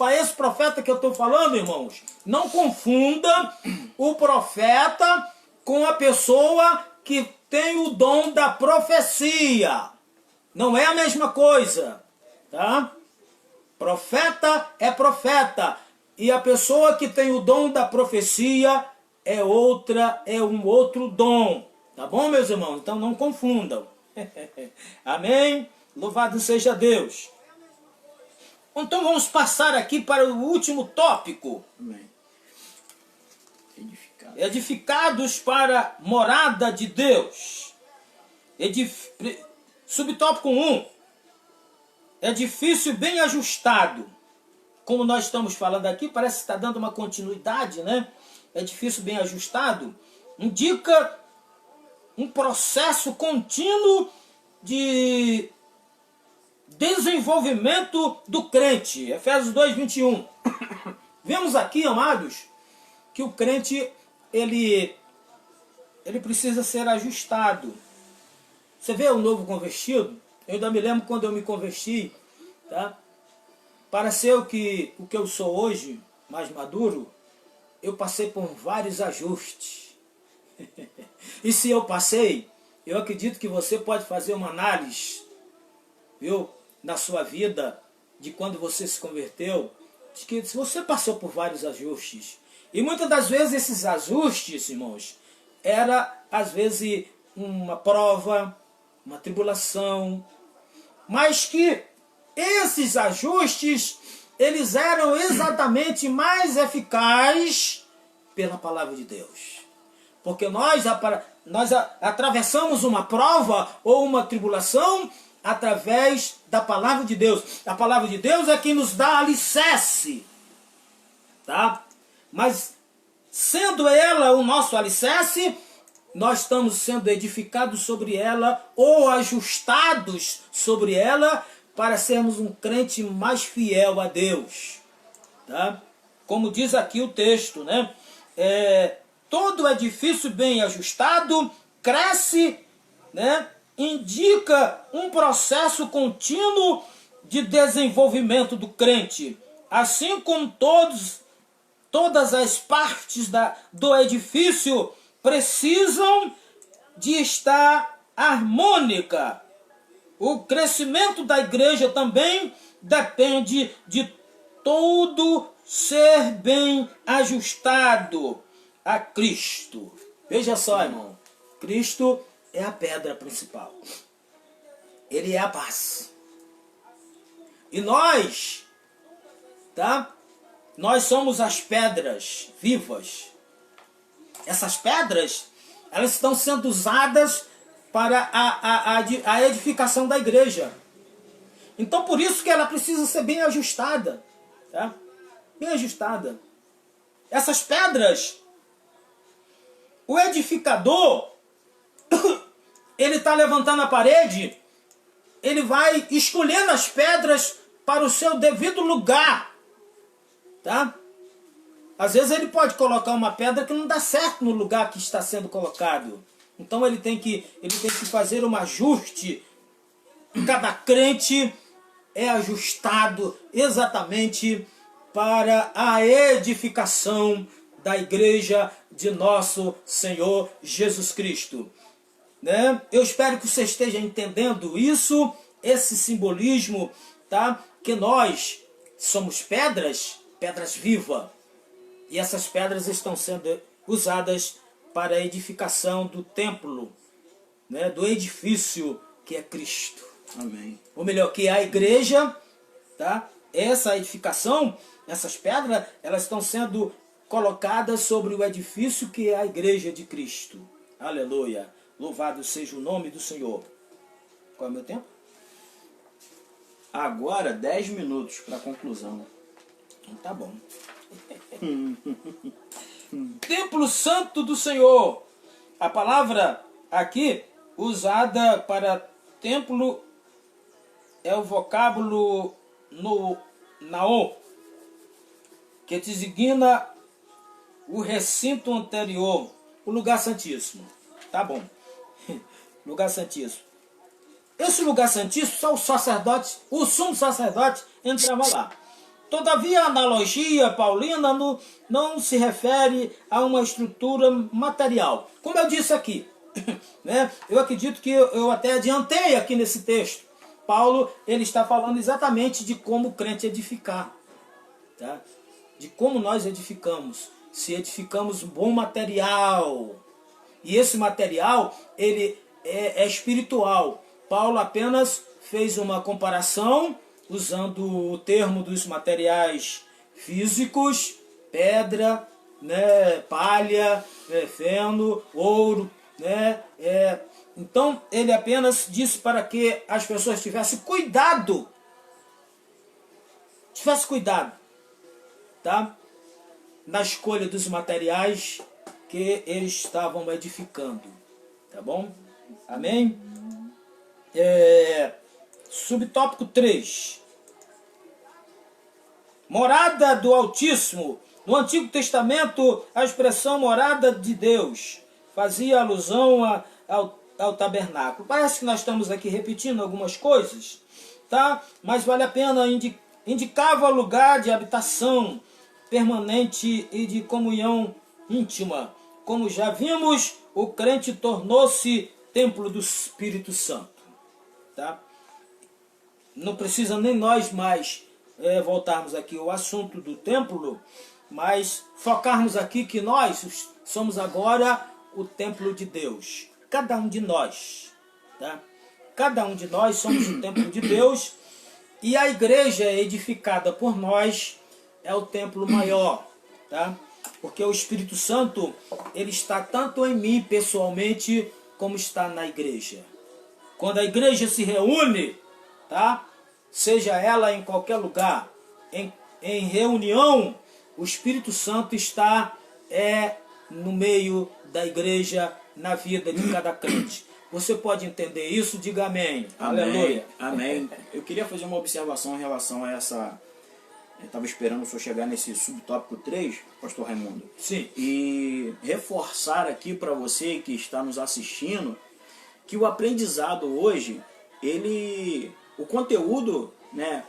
falando, irmãos, não confunda o profeta com a pessoa que tem o dom da profecia. Não é a mesma coisa, tá? Profeta é profeta, e a pessoa que tem o dom da profecia é um outro dom. Tá bom, meus irmãos? Então não confundam. Amém? Louvado seja Deus. Então vamos passar aqui para o último tópico. Amém. Edificados para morada de Deus. Subtópico 1. Edifício bem ajustado. Como nós estamos falando aqui, parece que está dando uma continuidade, né? Edifício bem ajustado indica um processo contínuo de desenvolvimento do crente. Efésios 2, 21. Vemos aqui, amados, que o crente ele precisa ser ajustado. Você vê o novo convertido? Eu ainda me lembro quando eu me converti, tá? Para ser o que eu sou hoje, mais maduro, eu passei por vários ajustes. E se eu passei, eu acredito que você pode fazer uma análise, viu, na sua vida, de quando você se converteu, de que se você passou por vários ajustes. E muitas das vezes esses ajustes, irmãos, era às vezes uma prova, uma tribulação, mas que esses ajustes, eles eram exatamente mais eficazes pela palavra de Deus. Porque nós atravessamos uma prova ou uma tribulação através da palavra de Deus. A palavra de Deus é que nos dá alicerce, tá? Mas sendo ela o nosso alicerce, nós estamos sendo edificados sobre ela ou ajustados sobre ela para sermos um crente mais fiel a Deus. Tá? Como diz aqui o texto, né? Todo edifício bem ajustado cresce, né? Indica um processo contínuo de desenvolvimento do crente. Assim como todas as partes do edifício precisam de estar harmônica. O crescimento da igreja também depende de tudo ser bem ajustado a Cristo. Veja só, irmão. Cristo é a pedra principal. Ele é a paz. E nós, tá? Nós somos as pedras vivas. Essas pedras, elas estão sendo usadas para a edificação da igreja. Então, por isso que ela precisa ser bem ajustada. Tá? Bem ajustada. Essas pedras, o edificador, ele está levantando a parede, ele vai escolhendo as pedras para o seu devido lugar. Tá? Às vezes ele pode colocar uma pedra que não dá certo no lugar que está sendo colocado. Então ele tem que fazer um ajuste. Cada crente é ajustado exatamente para a edificação da igreja de nosso Senhor Jesus Cristo. Né? Eu espero que você esteja entendendo isso, esse simbolismo, tá? Que nós somos pedras vivas. E essas pedras estão sendo usadas para a edificação do templo, né, do edifício que é Cristo. Amém. Ou melhor, que é a igreja, tá? Essa edificação, essas pedras, elas estão sendo colocadas sobre o edifício que é a igreja de Cristo. Aleluia. Louvado seja o nome do Senhor. Qual é o meu tempo? Agora 10 minutos para a conclusão. Então tá bom. templo santo do Senhor. A palavra aqui usada para templo é o vocábulo no naô, que designa o recinto anterior, o lugar santíssimo. Tá bom. Lugar santíssimo. Esse lugar santíssimo, só os sacerdotes, o sumo sacerdote entrava lá. Todavia, a analogia paulina não se refere a uma estrutura material. Como eu disse aqui, né? Eu acredito que eu até adiantei aqui nesse texto. Paulo, ele está falando exatamente de como o crente edificar. Tá? De como nós edificamos. Se edificamos um bom material. E esse material, ele é espiritual. Paulo apenas fez uma comparação usando o termo dos materiais físicos, pedra, né, palha, feno, ouro. Né, então, ele apenas disse para que as pessoas tivessem cuidado. Tivesse cuidado, tá? Na escolha dos materiais que eles estavam edificando. Tá bom? Amém? Subtópico 3. Morada do Altíssimo. No Antigo Testamento, a expressão morada de Deus fazia alusão ao tabernáculo. Parece que nós estamos aqui repetindo algumas coisas, tá? Mas vale a pena. Indicava lugar de habitação permanente e de comunhão íntima. Como já vimos, o crente tornou-se templo do Espírito Santo. Tá? Não precisa nem nós mais voltarmos aqui ao assunto do templo, mas focarmos aqui que nós somos agora o templo de Deus. Cada um de nós. Tá? Cada um de nós somos o templo de Deus, e a igreja edificada por nós é o templo maior. Tá? Porque o Espírito Santo, ele está tanto em mim pessoalmente, como está na igreja. Quando a igreja se reúne, tá? Seja ela em qualquer lugar, em reunião, o Espírito Santo está no meio da igreja, na vida de cada crente. Você pode entender isso? Diga amém. Amém. Aleluia. Amém. Eu queria fazer uma observação em relação a essa... Eu estava esperando o senhor chegar nesse subtópico 3, pastor Raimundo. Sim. E reforçar aqui para você que está nos assistindo, que o aprendizado hoje, o conteúdo, né,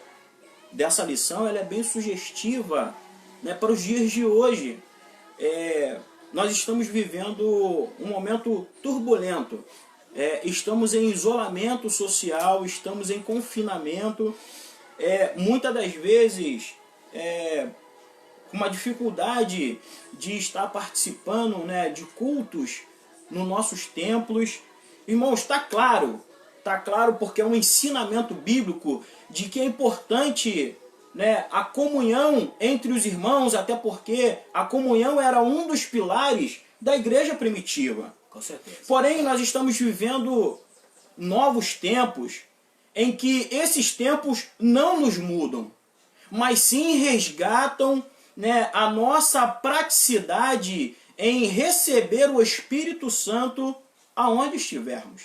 dessa lição, ela é bem sugestiva, né, para os dias de hoje. Nós estamos vivendo um momento turbulento. Estamos em isolamento social, estamos em confinamento. Muitas das vezes, uma dificuldade de estar participando, né, de cultos nos nossos templos. Irmãos, está claro porque é um ensinamento bíblico de que é importante, né, a comunhão entre os irmãos, até porque a comunhão era um dos pilares da igreja primitiva. Com certeza. Porém, nós estamos vivendo novos tempos em que esses tempos não nos mudam, mas sim resgatam, né, a nossa praticidade em receber o Espírito Santo aonde estivermos.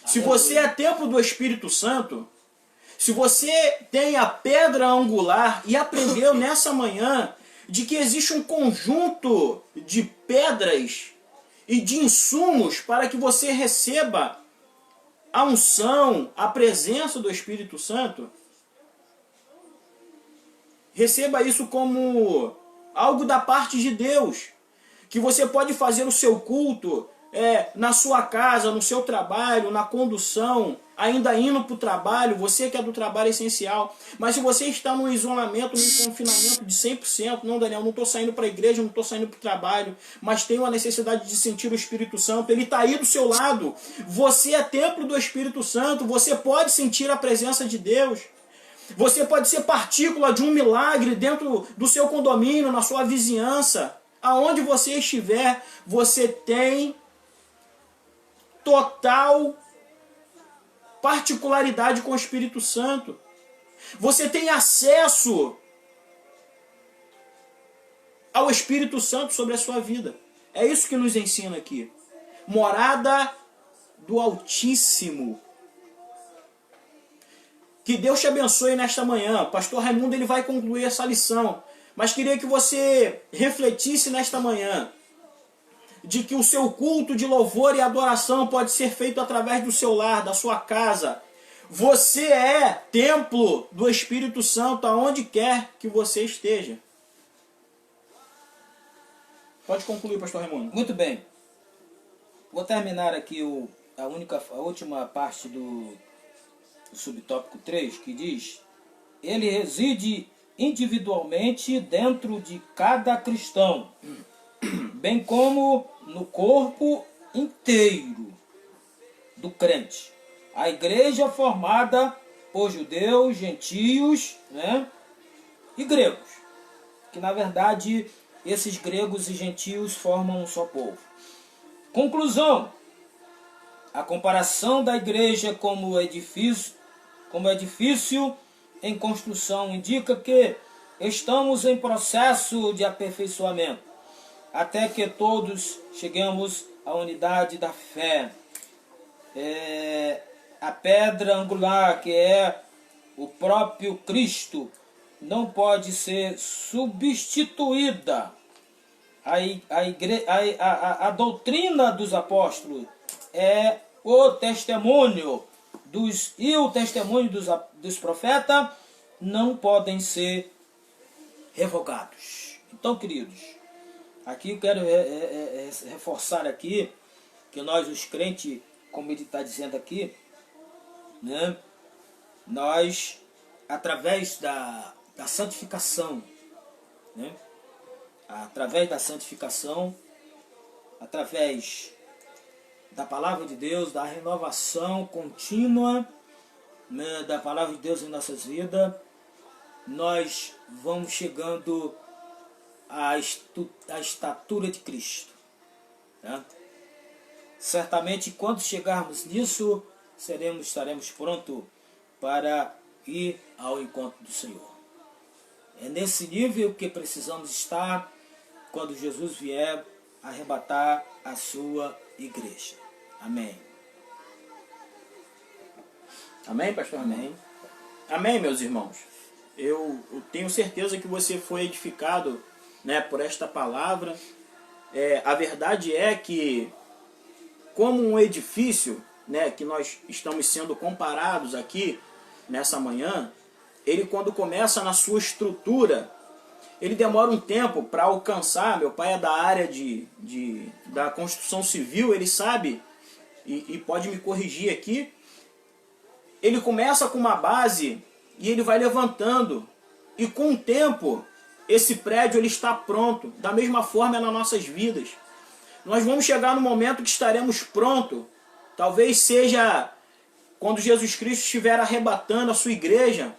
Se você é templo do Espírito Santo, se você tem a pedra angular e aprendeu nessa manhã de que existe um conjunto de pedras e de insumos para que você receba a unção, a presença do Espírito Santo, receba isso como algo da parte de Deus, que você pode fazer o seu culto na sua casa, no seu trabalho, na condução, ainda indo para o trabalho, você que é do trabalho essencial. Mas se você está num isolamento, num confinamento de 100%, não, Daniel, não estou saindo para a igreja, não estou saindo para o trabalho, mas tenho a necessidade de sentir o Espírito Santo, ele está aí do seu lado. Você é templo do Espírito Santo, você pode sentir a presença de Deus. Você pode ser partícula de um milagre dentro do seu condomínio, na sua vizinhança. Aonde você estiver, você tem total particularidade com o Espírito Santo. Você tem acesso ao Espírito Santo sobre a sua vida. É isso que nos ensina aqui. Morada do Altíssimo. Que Deus te abençoe nesta manhã. Pastor Raimundo ele vai concluir essa lição. Mas queria que você refletisse nesta manhã de que o seu culto de louvor e adoração pode ser feito através do seu lar, da sua casa. Você é templo do Espírito Santo aonde quer que você esteja. Pode concluir, pastor Raimundo. Muito bem. Vou terminar aqui a última parte do subtópico 3, que diz: ele reside individualmente dentro de cada cristão, bem como no corpo inteiro do crente. A igreja formada por judeus, gentios, né, e gregos, que na verdade esses gregos e gentios formam um só povo. Conclusão: a comparação da igreja como edifício em construção indica que estamos em processo de aperfeiçoamento, até que todos cheguemos à unidade da fé. A pedra angular, que é o próprio Cristo, não pode ser substituída. A doutrina dos apóstolos é o testemunho o testemunho dos profetas não podem ser revogados. Então, queridos, aqui eu quero reforçar aqui que nós, os crentes, como ele está dizendo aqui, né, nós, através da santificação, né, através da palavra de Deus, da renovação contínua, né, da palavra de Deus em nossas vidas, nós vamos chegando à estatura de Cristo. Né? Certamente, quando chegarmos nisso, estaremos prontos para ir ao encontro do Senhor. É nesse nível que precisamos estar quando Jesus vier arrebatar a sua igreja. Amém. Amém, pastor? Amém. Amém, meus irmãos. Eu tenho certeza que você foi edificado, né, por esta palavra. A verdade é que, como um edifício, né, que nós estamos sendo comparados aqui nessa manhã, ele, quando começa na sua estrutura, ele demora um tempo para alcançar. Meu pai é da área da construção civil, ele sabe e pode me corrigir aqui. Ele começa com uma base e ele vai levantando, e com o tempo esse prédio ele está pronto. Da mesma forma é nas nossas vidas. Nós vamos chegar no momento que estaremos prontos. Talvez seja quando Jesus Cristo estiver arrebatando a sua igreja.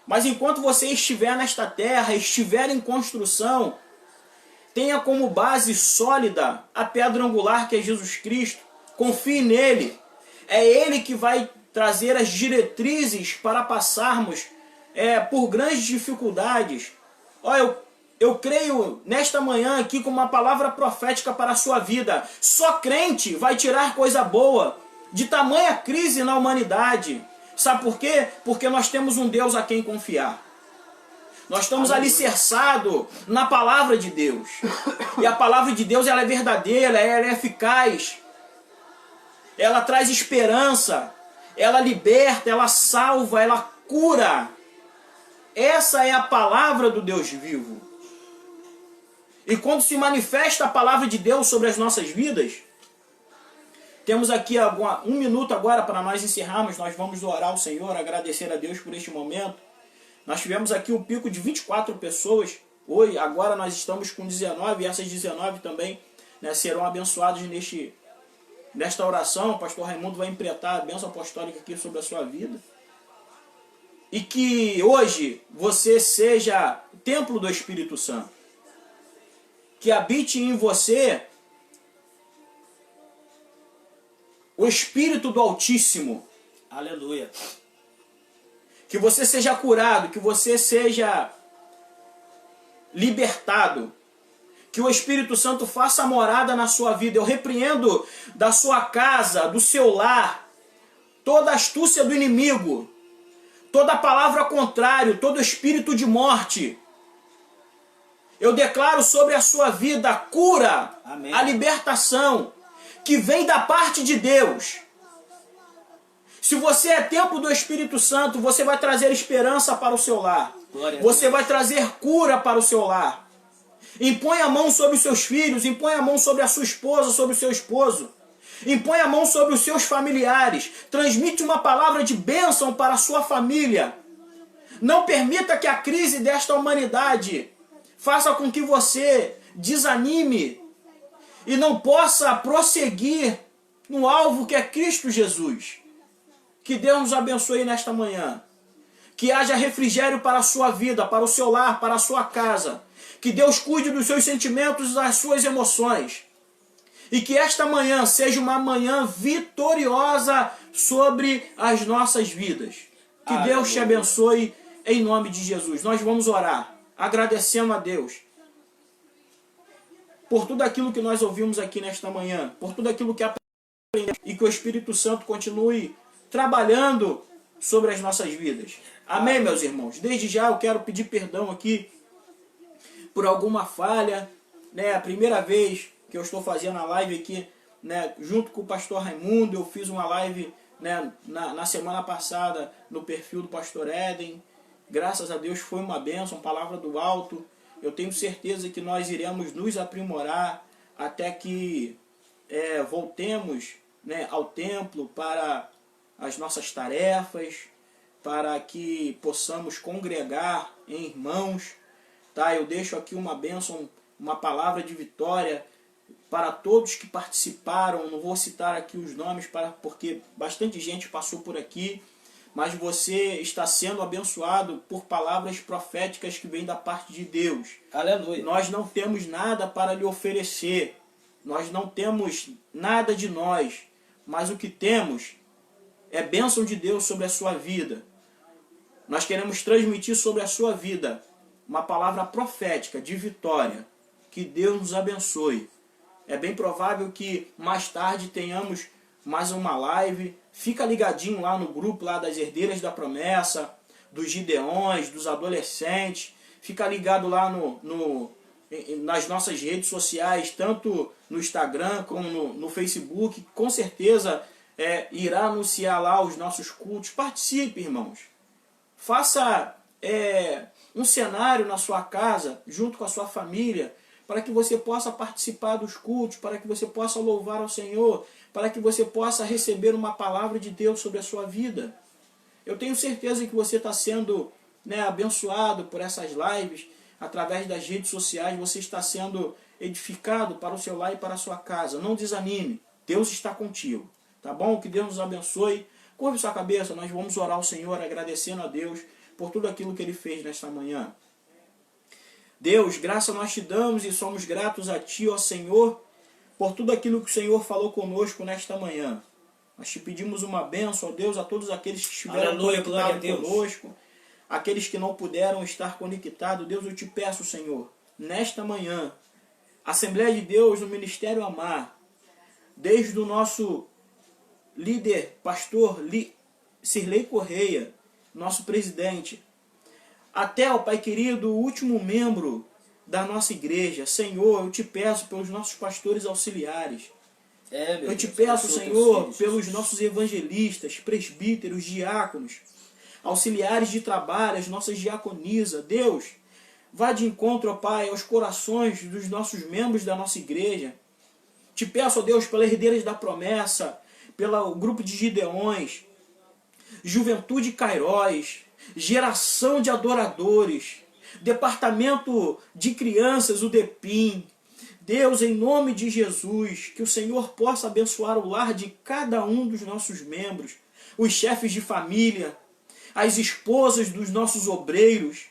Mas enquanto você estiver nesta terra, estiver em construção, tenha como base sólida a pedra angular, que é Jesus Cristo. Confie nele. É ele que vai trazer as diretrizes para passarmos por grandes dificuldades. Olha, eu creio nesta manhã aqui com uma palavra profética para a sua vida. Só crente vai tirar coisa boa de tamanha crise na humanidade. Sabe por quê? Porque nós temos um Deus a quem confiar. Nós estamos alicerçados na palavra de Deus. E a palavra de Deus, ela é verdadeira, ela é eficaz. Ela traz esperança, ela liberta, ela salva, ela cura. Essa é a palavra do Deus vivo. E quando se manifesta a palavra de Deus sobre as nossas vidas, temos aqui um minuto agora para nós encerrarmos. Nós vamos orar ao Senhor, agradecer a Deus por este momento. Nós tivemos aqui um pico de 24 pessoas. Hoje, agora nós estamos com 19, e essas 19 também, né, serão abençoadas nesta oração. O pastor Raimundo vai empretar a bênção apostólica aqui sobre a sua vida. E que hoje você seja templo do Espírito Santo. Que habite em você o Espírito do Altíssimo. Aleluia. Que você seja curado, que você seja libertado Que o Espírito Santo faça morada na sua vida. Eu repreendo da sua casa, do seu lar, toda astúcia do inimigo, toda palavra contrária, todo espírito de morte. Eu declaro sobre a sua vida a cura, Amém. a libertação, que vem da parte de Deus. Se você é templo do Espírito Santo, você vai trazer esperança para o seu lar. Glória a Você Deus. vai trazer cura para o seu lar. Impõe a mão sobre os seus filhos, impõe a mão sobre a sua esposa, sobre o seu esposo. Impõe a mão sobre os seus familiares. Transmite uma palavra de bênção para a sua família. Não permita que a crise desta humanidade faça com que você desanime e não possa prosseguir no alvo que é Cristo Jesus. Que Deus nos abençoe nesta manhã. Que haja refrigério para a sua vida, para o seu lar, para a sua casa. Que Deus cuide dos seus sentimentos e das suas emoções. E que esta manhã seja uma manhã vitoriosa sobre as nossas vidas. Que Deus te abençoe em nome de Jesus. Nós vamos orar, agradecendo a Deus por tudo aquilo que nós ouvimos aqui nesta manhã, por tudo aquilo que aprendemos, e que o Espírito Santo continue trabalhando sobre as nossas vidas. Amém, meus irmãos? Desde já eu quero pedir perdão aqui por alguma falha, né? A primeira vez que eu estou fazendo a live aqui, né, junto com o pastor Raimundo, eu fiz uma live, né, na semana passada no perfil do pastor Éden. Graças a Deus foi uma bênção, palavra do alto. Eu tenho certeza que nós iremos nos aprimorar até que voltemos, né, ao templo para as nossas tarefas, para que possamos congregar em irmãos. Tá? Eu deixo aqui uma bênção, uma palavra de vitória para todos que participaram. Não vou citar aqui os nomes porque bastante gente passou por aqui, mas você está sendo abençoado por palavras proféticas que vêm da parte de Deus. Aleluia. Nós não temos nada para lhe oferecer, nós não temos nada de nós, mas o que temos é bênção de Deus sobre a sua vida. Nós queremos transmitir sobre a sua vida uma palavra profética de vitória. Que Deus nos abençoe. É bem provável que mais tarde tenhamos mais uma live. Fica ligadinho lá no grupo lá das Herdeiras da Promessa, dos Gideões, dos adolescentes. Fica ligado lá nas nossas redes sociais, tanto no Instagram como no Facebook. Com certeza irá anunciar lá os nossos cultos. Participe, irmãos. Faça um cenário na sua casa, junto com a sua família, para que você possa participar dos cultos, para que você possa louvar ao Senhor, para que você possa receber uma palavra de Deus sobre a sua vida. Eu tenho certeza que você está sendo, né, abençoado por essas lives, através das redes sociais, você está sendo edificado para o seu lar e para a sua casa. Não desanime, Deus está contigo, tá bom? Que Deus nos abençoe. Curve sua cabeça, nós vamos orar ao Senhor, agradecendo a Deus por tudo aquilo que Ele fez nesta manhã. Deus, graça nós te damos e somos gratos a Ti, ó Senhor, por tudo aquilo que o Senhor falou conosco nesta manhã. Nós te pedimos uma bênção, ó Deus, a todos aqueles que estiveram Aleluia, glória a conectados Deus. conosco, aqueles que não puderam estar conectados. Deus, eu te peço, Senhor, nesta manhã, Assembleia de Deus no Ministério Amar, desde o nosso líder, pastor Cirlei Correia, nosso presidente, até, ó Pai querido, o último membro da nossa igreja. Senhor, eu te peço pelos nossos pastores auxiliares. Eu te peço, Senhor, pelos nossos evangelistas, presbíteros, diáconos, auxiliares de trabalho, as nossas diaconisas. Deus, vá de encontro, ó Pai, aos corações dos nossos membros da nossa igreja. Te peço, ó Deus, pelas Herdeiras da Promessa, pelo grupo de Gideões, Juventude Cairóis, Geração de Adoradores, Departamento de Crianças, o DEPIM. Deus, em nome de Jesus, que o Senhor possa abençoar o lar de cada um dos nossos membros, os chefes de família, as esposas dos nossos obreiros,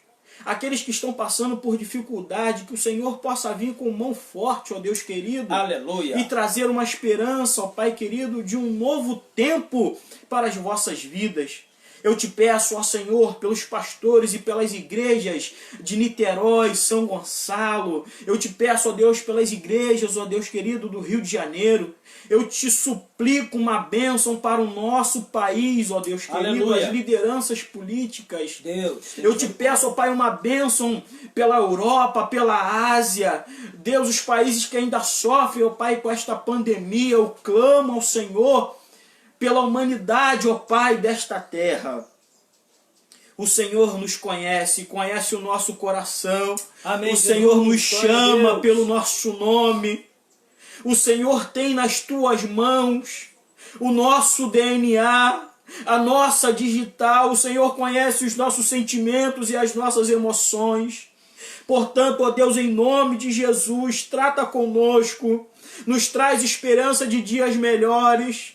aqueles que estão passando por dificuldade, que o Senhor possa vir com mão forte, ó Deus querido, Aleluia. e trazer uma esperança, ó Pai querido, de um novo tempo para as vossas vidas. Eu te peço, ó Senhor, pelos pastores e pelas igrejas de Niterói, São Gonçalo. Eu te peço, ó Deus, pelas igrejas, ó Deus querido, do Rio de Janeiro. Eu te suplico uma bênção para o nosso país, ó Deus querido, Aleluia. as lideranças políticas. Deus. Eu te peço, ó Pai, uma bênção pela Europa, pela Ásia. Deus, os países que ainda sofrem, ó Pai, com esta pandemia, eu clamo ao Senhor pela humanidade, ó Pai, desta terra. O Senhor nos conhece, conhece o nosso coração. Amém, O Senhor Jesus. nos Glória a chama Deus. pelo nosso nome. O Senhor tem nas tuas mãos o nosso DNA, a nossa digital. O Senhor conhece os nossos sentimentos e as nossas emoções. Portanto, ó Deus, em nome de Jesus, trata conosco, nos traz esperança de dias melhores.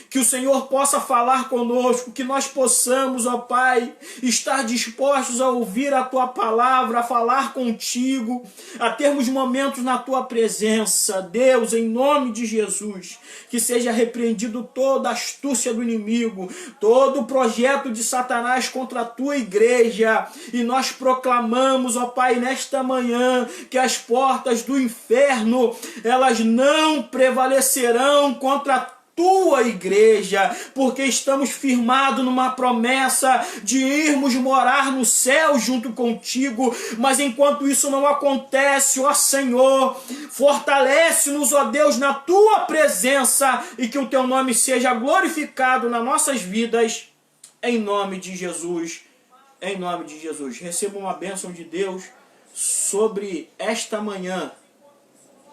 Que o Senhor possa falar conosco, que nós possamos, ó Pai, estar dispostos a ouvir a Tua palavra, a falar contigo, a termos momentos na Tua presença. Deus, em nome de Jesus, que seja repreendido toda a astúcia do inimigo, todo o projeto de Satanás contra a Tua igreja. E nós proclamamos, ó Pai, nesta manhã, que as portas do inferno, elas não prevalecerão contra a Tua igreja, porque estamos firmados numa promessa de irmos morar no céu junto contigo. Mas enquanto isso não acontece, ó Senhor, fortalece-nos, ó Deus, na Tua presença, e que o Teu nome seja glorificado nas nossas vidas, em nome de Jesus. Em nome de Jesus. Receba uma bênção de Deus sobre esta manhã.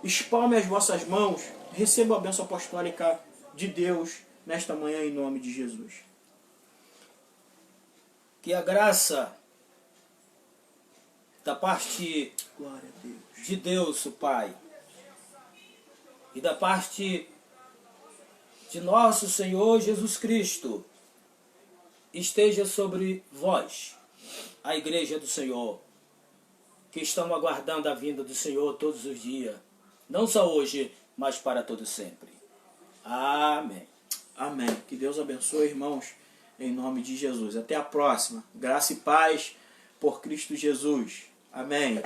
Espalme as vossas mãos, receba a bênção apostólica de Deus nesta manhã, em nome de Jesus. Que a graça da parte Glória a Deus. de Deus, o Pai, e da parte de nosso Senhor Jesus Cristo esteja sobre vós, a igreja do Senhor, que estamos aguardando a vinda do Senhor todos os dias, não só hoje, mas para todo sempre. Amém. Amém. Que Deus abençoe, irmãos, em nome de Jesus. Até a próxima. Graça e paz por Cristo Jesus. Amém.